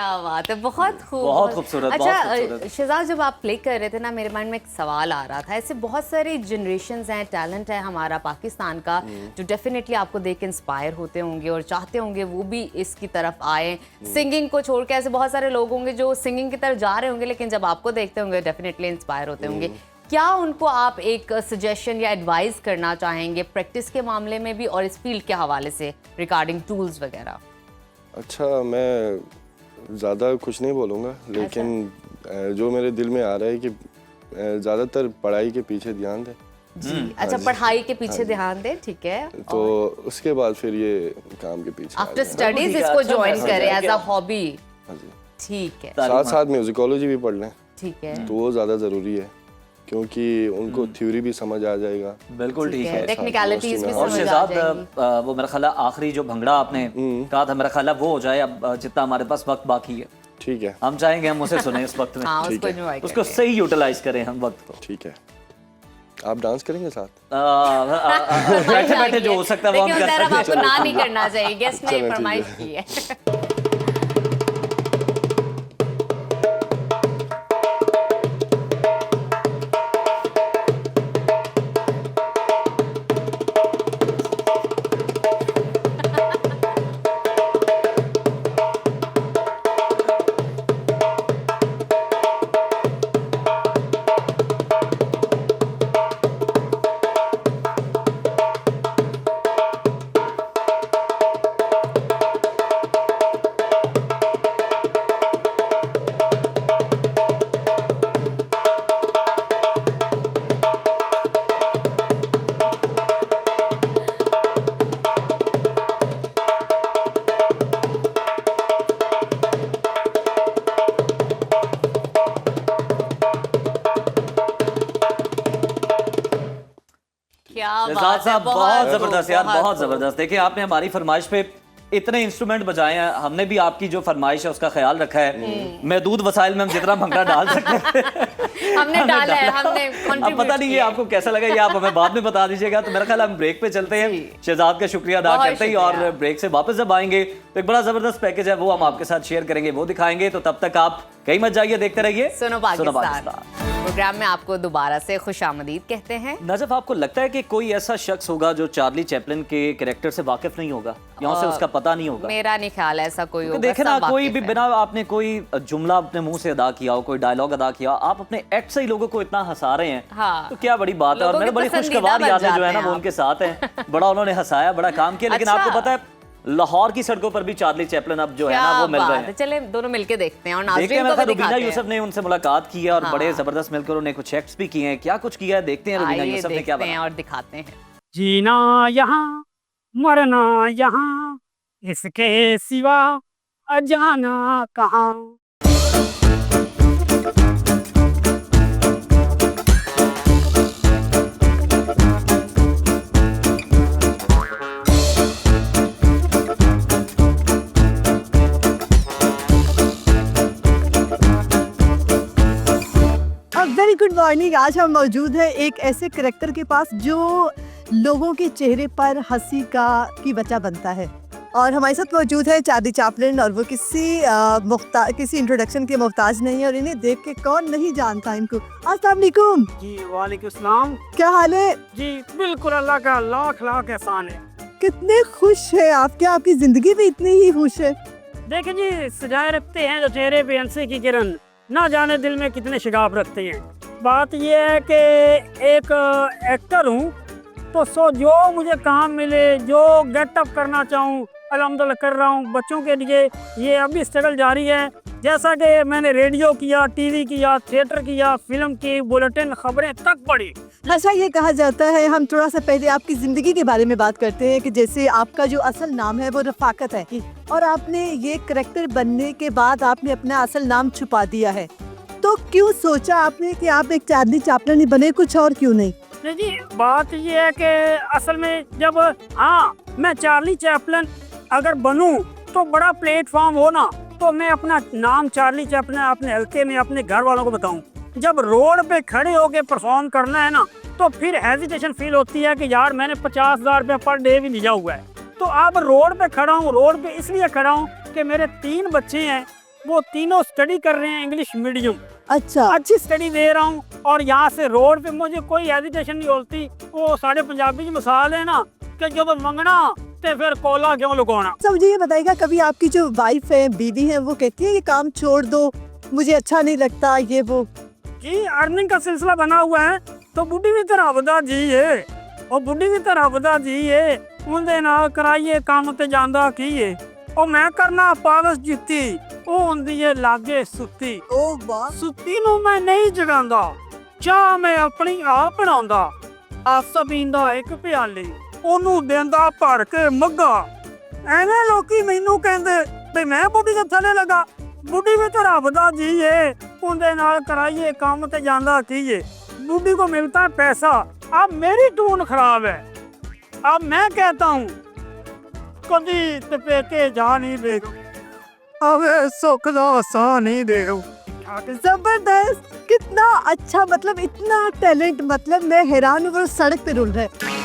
क्या बात है, बहुत खूब, बहुत खूबसूरत, बहुत अच्छा खूबसूरत। शहजाद, जब आप प्ले कर रहे थे ना, मेरे माइंड में एक सवाल आ रहा था। ऐसे बहुत सारे जनरेशन्स हैं, टैलेंट है हमारा पाकिस्तान का, जो डेफिनेटली आपको देख के इंस्पायर होते होंगे और चाहते होंगे वो भी इसकी तरफ आए। सिंगिंग को छोड़ के ऐसे बहुत सारे लोग होंगे जो सिंगिंग की तरफ जा रहे होंगे, लेकिन जब आपको देखते होंगे डेफिनेटली इंस्पायर होते होंगे। क्या उनको आप एक सजेशन या एडवाइस करना चाहेंगे प्रैक्टिस के मामले में भी और इस फील्ड के हवाले से रिगार्डिंग टूल्स वगैरह? अच्छा, मैं ज़्यादा कुछ नहीं बोलूँगा, लेकिन जो मेरे दिल में आ रहा है कि ज़्यादातर पढ़ाई के पीछे ध्यान दें। जी, अच्छा, पढ़ाई के पीछे ध्यान दें, ठीक है। तो उसके बाद फिर ये काम के पीछे आफ्टर स्टडीज इसको ज्वाइन करें एज अ हॉबी। हाँ जी, ठीक है, साथ साथ म्यूजिकोलॉजी भी पढ़ लें, ठीक है, तो वो ज़्यादा ज़रूरी है, क्योंकि उनको थ्योरी भी समझ आ जाएगा। बिल्कुल ठीक है। टेक्निकलिटीज भी और समझ आ जाएंगी। शहजाद, वो मेरा ख्याल है आखिरी जो भंगड़ा आपने कहा था, मेरा ख्याल है वो हो जाए अब, जितना हमारे पास वक्त बाकी है। ठीक है, हम चाहेंगे हम उसे सुने इस वक्त में। हाँ, ठीक उसको है। enjoy उसको करें। सही यूटिलाइज करें हम वक्त को। ठीक है। आप डांस करेंगे साथ? बैठे बैठे जो हो सकता है वो हम लेकिन कर उधर अब सकते आपको हैं। ना नहीं करना चाहिए, गेस्ट ने चलो, ठीक फरमाइश है। की है। क्या शहजाद बात है, साहब, बहुत जबरदस्त यार, बहुत खूब। जबरदस्त। देखिए, आपने हमारी फरमाइश पे इतने इंस्ट्रूमेंट बजाए हैं, हमने भी आपकी जो फरमाइश है उसका ख्याल रखा है। महदूद वसाइल में हम जितना भंगड़ा डाल सकते हैं हमने डाला है, हमने अब contribute पता नहीं ये किया है। आपको कैसा लगा, ये आप हमें बाद में बता दीजिएगा। तो मेरा ख्याल है हम ब्रेक पे चलते हैं। शहजाद का शुक्रिया अदा बहुत करते ही, शुक्रिया। और ब्रेक से वापस जब आएंगे तो एक बड़ा जबरदस्त पैकेज है, वो हम आपके साथ शेयर करेंगे, वो दिखाएंगे। तो तब तक आप कहीं मत जाइए, देखते रहिए सुनो पाकिस्तान। प्रोग्राम में आपको दोबारा से खुशामदीद कहते हैं। नजफ, आपको लगता है कि कोई ऐसा शख्स होगा जो चार्ली चैपलिन के कैरेक्टर से वाकिफ नहीं होगा, या उसे उसका पता नहीं होगा? मेरा नहीं ख्याल है ऐसा कोई होगा। देखे ना, सब कोई वाकिफ भी है। बिना आपने कोई जुमला अपने मुंह से अदा किया हो, कोई डायलॉग अदा किया हो, आप अपने एक्ट से ही लोगों को इतना हंसा रहे हैं, हाँ। तो क्या बड़ी बात है। और लोगों मेरे के बड़ी पसंदीदा खुशगवार बन यादें जो है जाते ना हैं वो आप। उनके साथ हैं। बड़ा उन्होंने हंसाया, बड़ा काम किया। लेकिन अच्छा। आपको पता है लाहौर की सड़कों पर भी चार्ली चैपलिन अब जो है ना वो मिल रहे हैं। चले दोनों मिलके देखते हैं और देखते हैं, नाज़रीन मेरे को ख्याल भी रुबीना दिखाते यूसुफ हैं। ने उनसे मुलाकात की है और हाँ। बड़े जबरदस्त मिलकर उन्होंने कुछ एक्ट्स भी किए हैं। क्या कुछ किया है, देखते हैं रुबीना आइए यूसुफ ने क्या देखते हैं बनाया। और दिखाते हैं। जीना यहाँ मरना यहाँ, इसके सिवा अजाना कहाँ। Very good morning. आज हम मौजूद हैं एक ऐसे करेक्टर के पास जो लोगों के चेहरे पर हंसी का की वजह बनता है, और हमारे साथ मौजूद है चार्ली चैपलिन, और वो किसी इंट्रोडक्शन के मोहताज नहीं है, और इन्हें देख के कौन नहीं जानता इनको। अस्सलाम वालेकुम। जी वालेकुम सलाम। क्या हाल है? जी बिल्कुल, अल्लाह का लाख लाख एहसान है। कितने खुश है आप, क्या आपकी जिंदगी भी इतनी ही खुश है? देखें जी, सजाए रखते हैं जो चेहरे पे हंसी की किरण, ना जाने दिल में कितने शिगाफ रखते हैं। बात यह है कि एक एक्टर हूँ, तो जो मुझे काम मिले, जो गेटअप करना चाहूँ, अल्हम्दुलिल्लाह कर रहा हूँ। बच्चों के लिए ये अभी स्ट्रगल जारी है। जैसा कि मैंने रेडियो किया, टीवी किया, थिएटर किया, फिल्म की, बुलेटिन, खबरें तक पढ़ी। अच्छा, ये कहा जाता है, हम थोड़ा सा पहले आपकी ज़िंदगी के बारे में बात करते हैं, कि जैसे आपका जो असल नाम है वो रफ़ाकत है, और आपने ये करैक्टर बनने के बाद आपने अपना असल नाम छुपा दिया है, तो क्यों सोचा आपने कि आप एक चार्ली चैपलिन ही बने, कुछ और क्यों नहीं? नहीं जी, बात ये है कि असल में जब मैं चार्ली चैपलिन अगर बनूं तो बड़ा प्लेटफॉर्म हो ना, तो मैं अपना नाम चार्ली चैपलिन अपने हल्के में अपने घर वालों को बताऊं। जब रोड पे खड़े होके परफॉर्म करना है ना, तो फिर हेजिटेशन फील होती है कि यार मैंने 50,000 रुपये पर डे भी दिया हुआ है। तो अब रोड पे खड़ा हूँ, रोड पे इसलिए खड़ा हूँ कि मेरे 3 बच्चे हैं, वो तीनों स्टडी कर रहे हैं इंग्लिश मीडियम। अच्छा अच्छी स्टडी दे रहा हूँ और यहाँ से रोड पे मुझे कोई हेजिटेशन नहीं होती। वो साढ़े पंजाबी की मिसाल है ना कि जब मंगना तो फिर कोला क्यों लुकाना। अच्छा मुझे ये बताइएगा, कभी आपकी जो वाइफ है, बीवी है, वो कहती है ये काम छोड़ दो, मुझे अच्छा नहीं लगता ये वो? जी अर्निंग का सिलसिला बना हुआ है तो बुढ़ी भी तरह बदा जी है और बुढ़ी भी तरह बदा जी है उनके नाल कराइए काम ते जांदा की है और मैं करना पावस जिੱਤੀ ਉਹ ਹੁੰਦੀ ਹੈ ਲਾਗੇ ਸੁੱਤੀ। ओ वाह, ਸੁੱਤੀ ਨੂੰ ਮੈਂ ਨਹੀਂ ਜਗਾਉਂਦਾ, ਚਾਹ ਮੈਂ ਆਪਣੀ ਆਪ ਬਣਾਉਂਦਾ, ਆਸ ਪੀਂਦਾ ਇੱਕ ਪਿਆਲੀ ਉਹਨੂੰ ਦਿੰਦਾ ਭਰ ਕੇ ਮੱਗਾ। ਐਵੇਂ ਲੋਕੀ ਮੈਨੂੰ ਕਹਿੰਦੇ ਵੀ ਮੈਂ ਬੁੱਢੀ ਦੇ ਥੱਲੇ ਲੱਗਾ। ਬੁੱਢੀ ਵੀ ਤਾਂ ਰੱਬ ਦਾ ਜੀ ਏ, ਉਹਦੇ ਨਾਲ ਕਰਾਈਏ ਕੰਮ ਤੇ ਜਾਂਦਾ ਕੀ ਏ। बूढ़ी को मिलता है पैसा। अब मेरी टून खराब है, अब मैं कहता हूँ कभी तपेके जा नहीं दे, अब सुख दा सा नहीं दे। जबरदस्त, कितना अच्छा, मतलब इतना टैलेंट, मतलब मैं हैरान हूँ, वो सड़क पे रुल रहा है।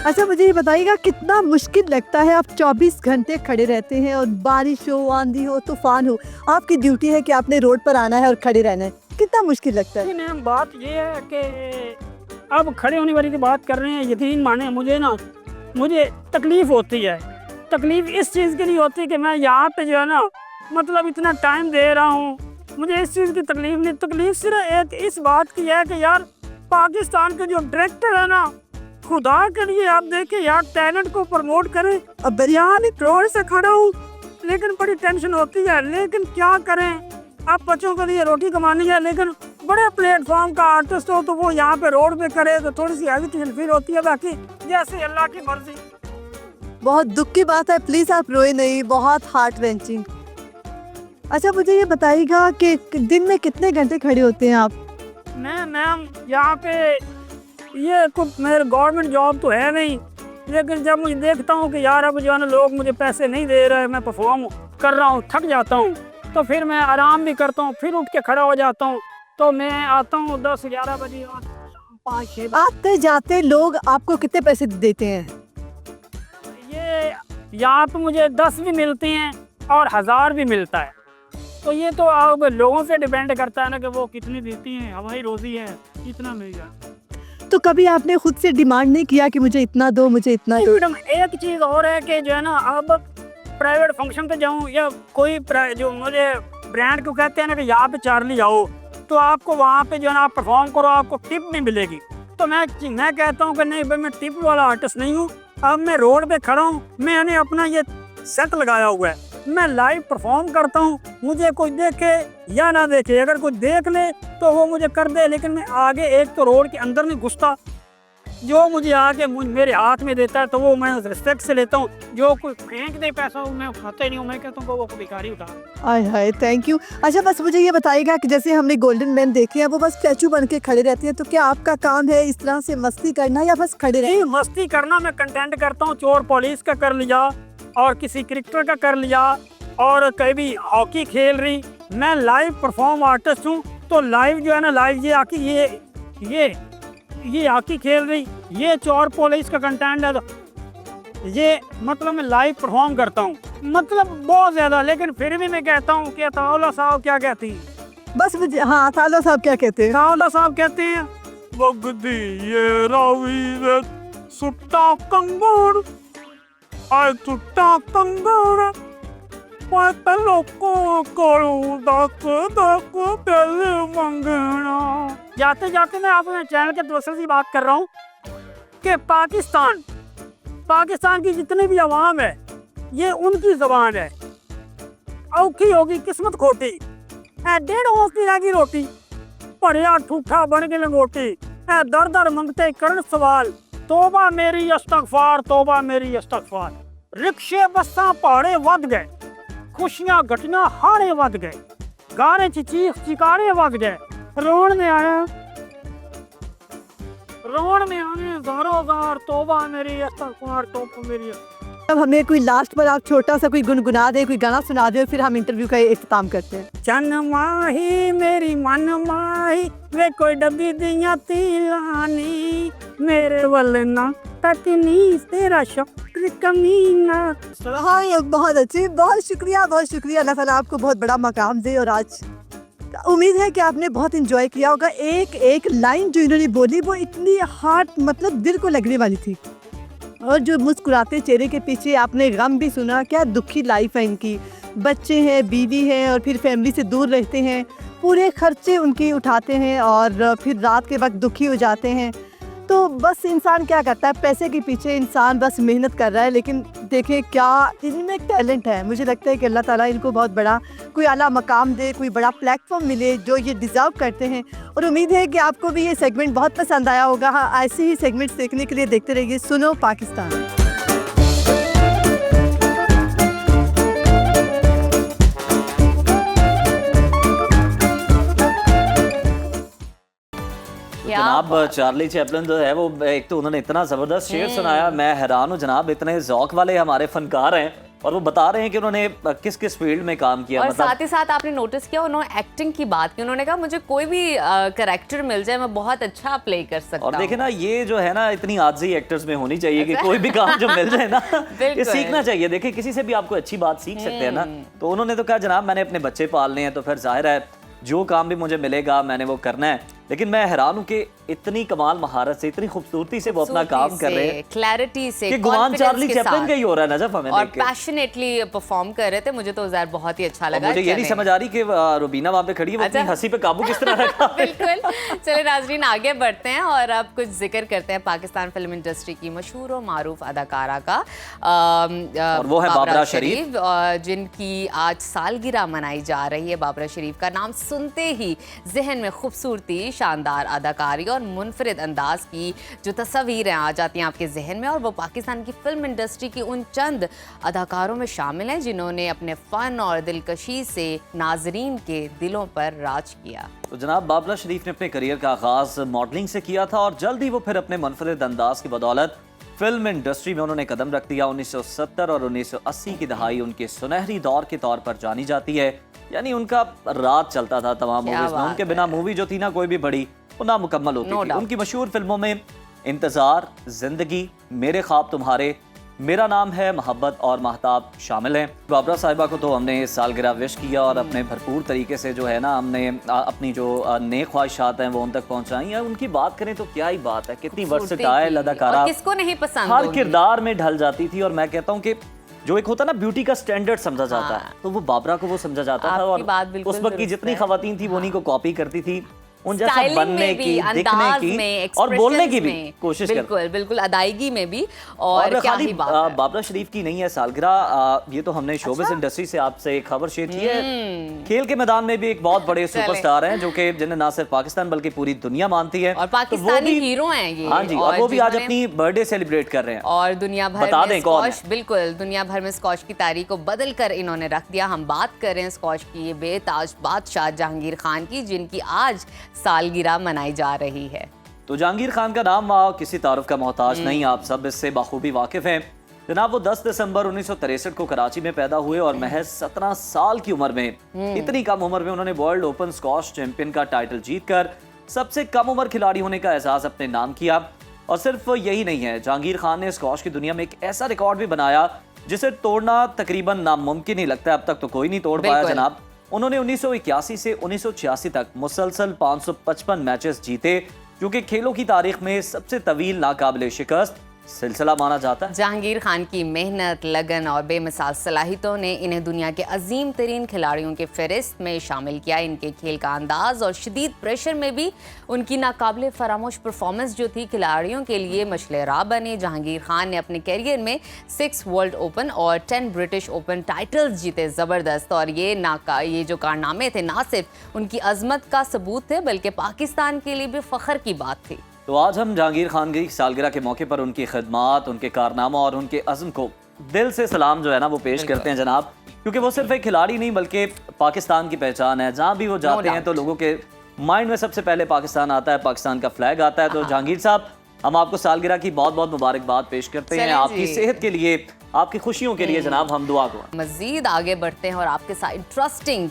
अच्छा मुझे ये बताइएगा, कितना मुश्किल लगता है, आप 24 घंटे खड़े रहते हैं और बारिश हो, आंधी हो, तूफान हो, आपकी ड्यूटी है कि आपने रोड पर आना है और खड़े रहना है, कितना मुश्किल लगता है? मैम बात ये है कि अब खड़े होने वाली की बात कर रहे हैं, यकीन माने मुझे तकलीफ होती है। तकलीफ इस चीज़ के लिए होती है कि मैं यहाँ पे जो है ना, मतलब इतना टाइम दे रहा हूँ, मुझे इस चीज़ की तकलीफ नहीं। तकलीफ सिर्फ एक इस बात की है कि यार पाकिस्तान के जो डायरेक्टर है ना, खुदा के लिए आप देखें यार, टैलेंट को प्रमोट करें। अब यहाँ रोड से खड़ा हूँ लेकिन बड़ी टेंशन होती है, लेकिन क्या करें, अब बच्चों के लिए रोटी कमानी है, लेकिन बड़े प्लेटफॉर्म का आर्टिस्ट हो तो वो यहाँ पे रोड पे करे तो थोड़ी सी हेजिटेशन फील होती है। बाकी जैसे अल्लाह की मर्जी। बहुत दुख की बात है, प्लीज़ आप रोए नहीं, बहुत हार्ट रेंचिंग। अच्छा मुझे ये बताइएगा कि दिन में कितने घंटे खड़े होते हैं आप? मैम यहाँ पे ये कुछ मेरे गवर्नमेंट जॉब तो है नहीं, लेकिन जब मुझे देखता हूँ कि यार अब जो है ना लोग मुझे पैसे नहीं दे रहे, मैं परफॉर्म कर रहा हूँ, थक जाता हूँ, तो फिर मैं आराम भी करता हूँ, फिर उठ के खड़ा हो जाता हूँ। तो मैं आता हूँ 10-11 बजे, 5-6। आते जाते लोग आपको कितने पैसे देते हैं? ये यहाँ पे मुझे 10 भी मिलती हैं और 1000 भी मिलता है। तो ये तो अब लोगों से डिपेंड करता है ना कि वो कितनी देती हैं, हमारी रोज़ी है, इतना मिल जाए। तो कभी आपने खुद से डिमांड नहीं किया कि मुझे इतना दो, मुझे इतना दो? मैडम एक चीज़ और है कि जो है ना, अब प्राइवेट फंक्शन पे जाऊँ या कोई जो मुझे ब्रांड को कहते हैं ना कि यहाँ पे चार्ली जाओ, तो आपको वहाँ पे जो है ना आप परफॉर्म करो, आपको टिप नहीं मिलेगी। तो मैं कहता हूँ कि नहीं भाई, मैं टिप वाला आर्टिस्ट नहीं हूँ। अब मैं रोड पे खड़ा हूँ, मैंने अपना ये सेट लगाया हुआ है, मैं लाइव परफॉर्म करता हूँ, मुझे कोई देखे या ना देखे, अगर कोई देख ले तो वो मुझे कर दे, लेकिन मैं आगे एक तो रोड के अंदर नहीं घुसता। जो मुझे आके मेरे हाथ में देता है तो वो मैं रिस्पेक्ट से लेता हूँ, जो कोई फेंक दे पैसा वो मैं उठाता ही नहीं हूँ, मैं कहता हूँ वो भिखारी उठा। आय हाय, थैंक यू। अच्छा बस मुझे ये बताइएगा कि जैसे हमने गोल्डन मैन देखे हैं, वो बस स्टैचू बन के खड़े रहते हैं, तो क्या आपका काम है इस तरह से मस्ती करना या बस खड़े रहना? मस्ती करना मैं कंटेंट करता हूँ, चोर पुलिस का कर लिया और किसी क्रिकेटर का कर लिया और कभी हॉकी खेल रही। मैं लाइव परफॉर्म आर्टिस्ट हूँ, तो लाइव जो है ना, लाइव ये आकी ये हॉकी खेल रही, ये चोर पुलिस का कंटेंट है, तो ये मतलब मैं लाइव परफॉर्म करता हूँ, मतलब बहुत ज़्यादा। लेकिन फिर भी मैं कहता हूँ कि ताउला साहब क्या कहती हैं? बस मुझे, हाँ ताउला साहब क्या कहते हैं? ताउला साहब कहते हैं वगदी ये रावी सुट्टा कंगोर आए सुट्टा कंगोर जाते जाते मैं अपने चैनल के दूसरे से बात कर रहा हूँ कि पाकिस्तान की जितनी भी आवाम है, ये उनकी ज़बान है। औखी होगी किस्मत खोटी, 1.5 औंस की रहेगी रोटी, भरिया ठूठा बन के लंगोटी, दर दर मंगते करन सवाल, तोबा मेरी इस्तगफार, तोबा मेरी इस्तगफार। रिक्शे बसां भाड़े वध गए, खुशियां घटियां हाड़े वध गए, गाने च चीख चिकारे वध गए, रोन में आए ज़ारो ज़ार, तोबा मेरी इस्तगफार, तोबा मेरी अब हमें कोई लास्ट पर आप छोटा सा कोई गुनगुना दे, कोई गाना सुना दे, फिर हम इंटरव्यू का इख्तिताम करते हैं। चन माही मेरी मन माही वे कोई डब्बी दिया तिलानी मेरे वलना तकनी तेरा शुक्र कमीना। हाँ, ये बहुत अच्छी, बहुत शुक्रिया, बहुत शुक्रिया। अल्लाह ताला आपको बहुत बड़ा मकाम दे। और आज उम्मीद है कि आपने बहुत इंजॉय किया होगा। एक एक लाइन जो इन्होंने बोली वो इतनी हार्ट, मतलब दिल को लगने वाली थी। और जो मुस्कुराते चेहरे के पीछे आपने गम भी सुना, क्या दुखी लाइफ है इनकी, बच्चे हैं, बीवी हैं और फिर फैमिली से दूर रहते हैं, पूरे खर्चे उनकी उठाते हैं और फिर रात के वक्त दुखी हो जाते हैं। तो बस इंसान क्या करता है, पैसे के पीछे इंसान बस मेहनत कर रहा है। लेकिन देखें क्या इनमें टैलेंट है। मुझे लगता है कि अल्लाह ताला इनको बहुत बड़ा कोई आला मकाम दे, कोई बड़ा प्लेटफॉर्म मिले जो ये डिज़र्व करते हैं। और उम्मीद है कि आपको भी ये सेगमेंट बहुत पसंद आया होगा। हाँ, ऐसे ही सेगमेंट्स देखने के लिए देखते रहिए सुनो पाकिस्तान। जनाब चार्ली चैपलिन जो है वो, एक तो उन्होंने इतना जबरदस्त शेर सुनाया, मैं हैरान हूँ जनाब, इतने ज़ौक वाले हमारे फनकार हैं और वो बता रहे हैं कि उन्होंने किस किस फील्ड में काम किया। और मतलब साथ ही साथ आपने नोटिस किया उन्होंने एक्टिंग की बात की। उन्होंने कहा मुझे कोई भी कैरेक्टर मिल जाए मैं बहुत अच्छा प्ले कर सकता हूँ। और देखे ना, ये जो है ना इतनी आजी एक्टर्स में होनी चाहिए कि कोई भी काम जो मिल जाए ना ये सीखना चाहिए। देखिए किसी से भी आपको अच्छी बात सीख सकते हैं ना। तो उन्होंने तो कहा जनाब मैंने अपने बच्चे पालने हैं तो फिर जाहिर है जो काम भी मुझे मिलेगा मैंने वो करना है। लेकिन मैं हैरान हूँ कि इतनी कमाल महारत से, इतनी खूबसूरती से वो अपना काम कर रहे हैं, क्लैरिटी से, कि गुमान चार्ली चैपलिन का ही हो रहा है नजफ हमें और देख के। पैशनेटली परफॉर्म कर रहे थे। मुझे तो ज़ाहिर बहुत ही अच्छा लगा। मुझे ये नहीं समझ आ रही कि रुबीना वहाँ पे खड़ी है, वो अपनी हंसी पे काबू किस तरह रखा। बिल्कुल। चले नाजरीन आगे बढ़ते हैं और अब कुछ जिक्र करते हैं पाकिस्तान फिल्म इंडस्ट्री की मशहूर और मारूफ अदाकारा का, और वो है बाबरा शरीफ, जिनकी आज सालगिरह मनाई जा रही है। बाबरा शरीफ का नाम सुनते ही जहन में खूबसूरती, शानदार अदाकारी और मुनफरिद अंदाज की जो तस्वीरें आ जाती हैं आपके जहन में। और वो पाकिस्तान की फिल्म इंडस्ट्री की उन चंद अदाकारों में शामिल हैं जिन्होंने अपने फ़न और दिलकशी से नाजरीन के दिलों पर राज किया। तो जनाब बाबरा शरीफ ने अपने करियर का आगाज मॉडलिंग से किया था और जल्द ही वो फिर अपने मुनफरिद अंदाज की बदौलत फिल्म इंडस्ट्री में उन्होंने कदम रख दिया। 1970 और 1980 की दहाई उनके सुनहरी दौर के तौर पर जानी जाती है। यानी उनका राज चलता था तमाम मूवीज में। उनके बिना मूवी जो थी ना कोई भी बड़ी वो नामुकम्मल होती थी। उनकी मशहूर फिल्मों में इंतजार, जिंदगी, मेरे ख्वाब तुम्हारे, मेरा नाम है मोहब्बत और महताब शामिल हैं। बाबरा साहिबा को तो हमने सालगिरह विश किया और अपने भरपूर तरीके से जो है ना हमने अपनी जो नेक ख्वाहिशात हैं वो उन तक पहुंचाई हैं। उनकी बात करें तो क्या ही बात है, कितनी वर्सेटाइल अदाकारा, किसको नहीं पसंद, हर किरदार में ढल जाती थी। और मैं कहता हूँ कि जो एक होता ना ब्यूटी का स्टैंडर्ड समझा जाता है, तो वो बाबरा को वो समझा जाता था। और उस वक्त की जितनी खवातीन थी वो उन्हीं को कॉपी करती थी, उन जैसा बनने की, दिखने की और बोलने की भी कोशिश करते। बिल्कुल बिल्कुल, अदायगी में भी। और क्या ही बात है। बाबरा शरीफ की नहीं है सालगिरह, ये तो हमने शोबिस इंडस्ट्री से आपसे एक खबर शेयर की है। खेल के मैदान में भी एक बहुत बड़े सुपरस्टार हैं जो कि जिन्हें ना सिर्फ पाकिस्तान बल्कि पूरी दुनिया मानती है और पाकिस्तानी हीरो हैं ये। हाँ जी, और वो भी आज अपनी बर्थडे सेलिब्रेट कर रहे हैं और दुनिया भर में स्क्वॉश, बिल्कुल दुनिया भर में स्क्वॉश की तारीख को बदल कर इन्होंने रख दिया। हम बात कर रहे हैं स्क्वॉश की ये बेताज बादशाह जहांगीर खान की, जिनकी आज सालगिरह मनाई जा रही है। तो जहांगीर खान का नाम किसी तारुफ का मोहताज नहीं, आप सब इससे बाखूबी वाकिफ हैं। जनाब वो 10 दिसंबर 1963 को कराची में पैदा हुए और महज 17 साल की उम्र में, इतनी कम उम्र में उन्होंने वर्ल्ड ओपन स्क्वॉश चैंपियन का टाइटल जीतकर सबसे कम उम्र खिलाड़ी होने का एहसास अपने नाम किया। और सिर्फ यही नहीं है, जहांगीर खान ने स्क्वॉश की दुनिया में एक ऐसा रिकॉर्ड भी बनाया जिसे तोड़ना तकरीबन नामुमकिन ही लगता है। अब तक तो कोई नहीं तोड़ पाया जनाब। उन्होंने 1981 से 1986 तक मुसलसल 555 मैचेस जीते, जो कि खेलों की तारीख में सबसे तवील नाकाबिले शिकस्त सिलसिला माना जाता है। जहांगीर खान की मेहनत, लगन और बेमिसाल सलाहियतों ने इन्हें दुनिया के अजीम तरीन खिलाड़ियों के फहरिस्त में शामिल किया। इनके खेल का अंदाज और शदीद प्रेशर में भी उनकी नाकाबिले फरामोश परफॉर्मेंस जो थी खिलाड़ियों के लिए मशले राह बनी। जहांगीर खान ने अपने कैरियर में 6 वर्ल्ड ओपन और 10 ब्रिटिश ओपन टाइटल्स जीते। ज़बरदस्त। और ये जो कारनामे थे ना सिर्फ उनकी अजमत का सबूत थे बल्कि पाकिस्तान के लिए भी फ़ख्र की बात थी। तो आज हम जहांगीर खान की सालगिरह के मौके पर उनकी खिदमात, उनके कारनामा और उनके अज़्म को दिल से सलाम जो है ना वो पेश करते हैं जनाब, क्योंकि वो सिर्फ एक खिलाड़ी नहीं बल्कि पाकिस्तान की पहचान है। जहाँ भी वो जाते हैं तो लोगों के माइंड में सबसे पहले पाकिस्तान आता है, पाकिस्तान का फ्लैग आता है। तो जहांगीर साहब हम आपको सालगिरह की बहुत बहुत मुबारकबाद पेश करते हैं। आपकी सेहत के लिए आपकी खुशियों के लिए जनाब हम दुआ को मजीद आगे बढ़ते हैं और आपके साथ इंटरेस्टिंग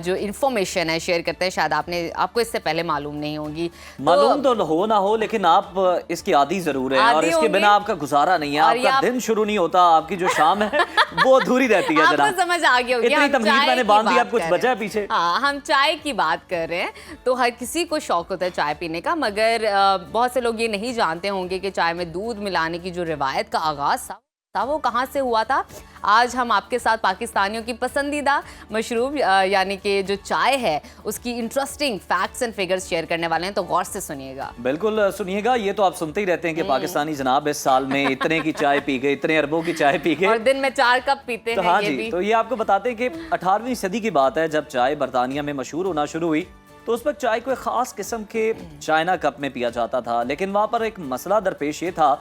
जो इन्फॉर्मेशन है शेयर करते हैं। शायद आपको इससे पहले मालूम नहीं होगी, मालूम तो हो ना हो, लेकिन आप इसकी आदी जरूर है और इसके बिना आपका गुजारा नहीं है। आपका दिन शुरू नहीं होता, आपकी जो शाम है वो अधूरी रहती है। जनाब आपको समझ आ गई होगी, इतनी तमहीद मैंने बांध दी, अब कुछ बचा है पीछे। हाँ, हम चाय की बात कर रहे हैं तो हर किसी को शौक होता है चाय पीने का, मगर बहुत से लोग ये नहीं जानते होंगे कि चाय में दूध मिलाने की जो रिवायत का आगाज था वो कहाँ से हुआ था। आज हम आपके साथ पाकिस्तानियों की पसंदीदा मशरूब यानी कि जो चाय है उसकी interesting facts and figures share करने वाले हैं, तो गौर से सुनिएगा। बिल्कुल सुनिएगा। ये तो आप सुनते ही रहते हैं कि पाकिस्तानी जनाब इस साल में इतने की चाय पी गए, इतने अरबों की चाय पी गए और दिन में 4 कप पीते तो हैं। हाँ ये जी भी। तो ये आपको बताते हैं कि 18वीं सदी की बात है, जब चाय बरतानिया में मशहूर होना शुरू हुई तो उस वक्त चाय को एक खास किस्म के चाइना कप में पिया जाता था। लेकिन वहां पर एक मसला दरपेश ये था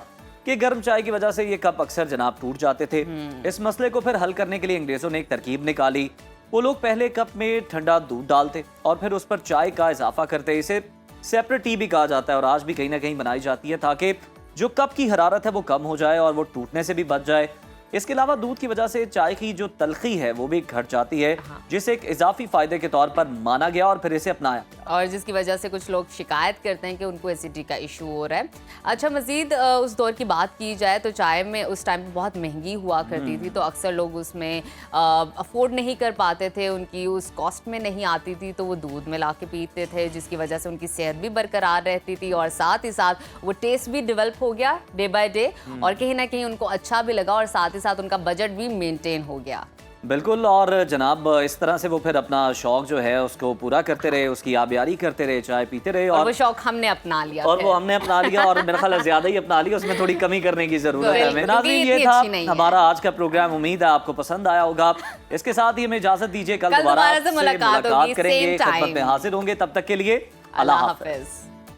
कि गर्म चाय की वजह से ये कप अक्सर जनाब टूट जाते थे। इस मसले को फिर हल करने के लिए अंग्रेजों ने एक तरकीब निकाली। वो लोग पहले कप में ठंडा दूध डालते और फिर उस पर चाय का इजाफा करते। इसे सेपरेट टी भी कहा जाता है और आज भी कहीं ना कहीं बनाई जाती है ताकि जो कप की हरारत है वो कम हो जाए और वो टूटने से भी बच जाए। इसके अलावा दूध की वजह से चाय की जो तलखी है वो भी घट जाती है, जिसे एक इजाफी फायदे के तौर पर माना गया और फिर इसे अपनाया और जिसकी वजह से कुछ लोग शिकायत करते हैं कि उनको एसिडिटी का इशू हो रहा है। अच्छा, मजीद उस दौर की बात की जाए तो चाय में उस टाइम पे बहुत महंगी हुआ करती थी, तो अक्सर लोग उसमें अफोर्ड नहीं कर पाते थे, उनकी उस कॉस्ट में नहीं आती थी, तो वो दूध में ला के पीते थे, जिसकी वजह से उनकी सेहत भी बरकरार रहती थी और साथ ही साथ वो टेस्ट भी डेवलप हो गया डे बाय डे और कहीं ना कहीं उनको अच्छा भी लगा और साथ ही साथ उनका बजट भी मेंटेन हो गया। बिल्कुल। और जनाब इस तरह से वो फिर अपना शौक जो है उसको पूरा करते रहे, उसकी आबियारी करते रहे, चाय पीते रहे और वो शौक हमने अपना लिया और वो हमने अपना लिया और मेरा ख्याल ज्यादा ही अपना लिया, उसमें थोड़ी कमी करने की जरूरत है। नाज़रीन, ये था हमारा आज का प्रोग्राम। उम्मीद है आपको पसंद आया होगा। इसके साथ ही हमें इजाजत दीजिए, कल दोबारा मुलाकात करेंगे, खिदमत में हाजिर होंगे। तब तक के लिए अल्लाह हाफ़िज़।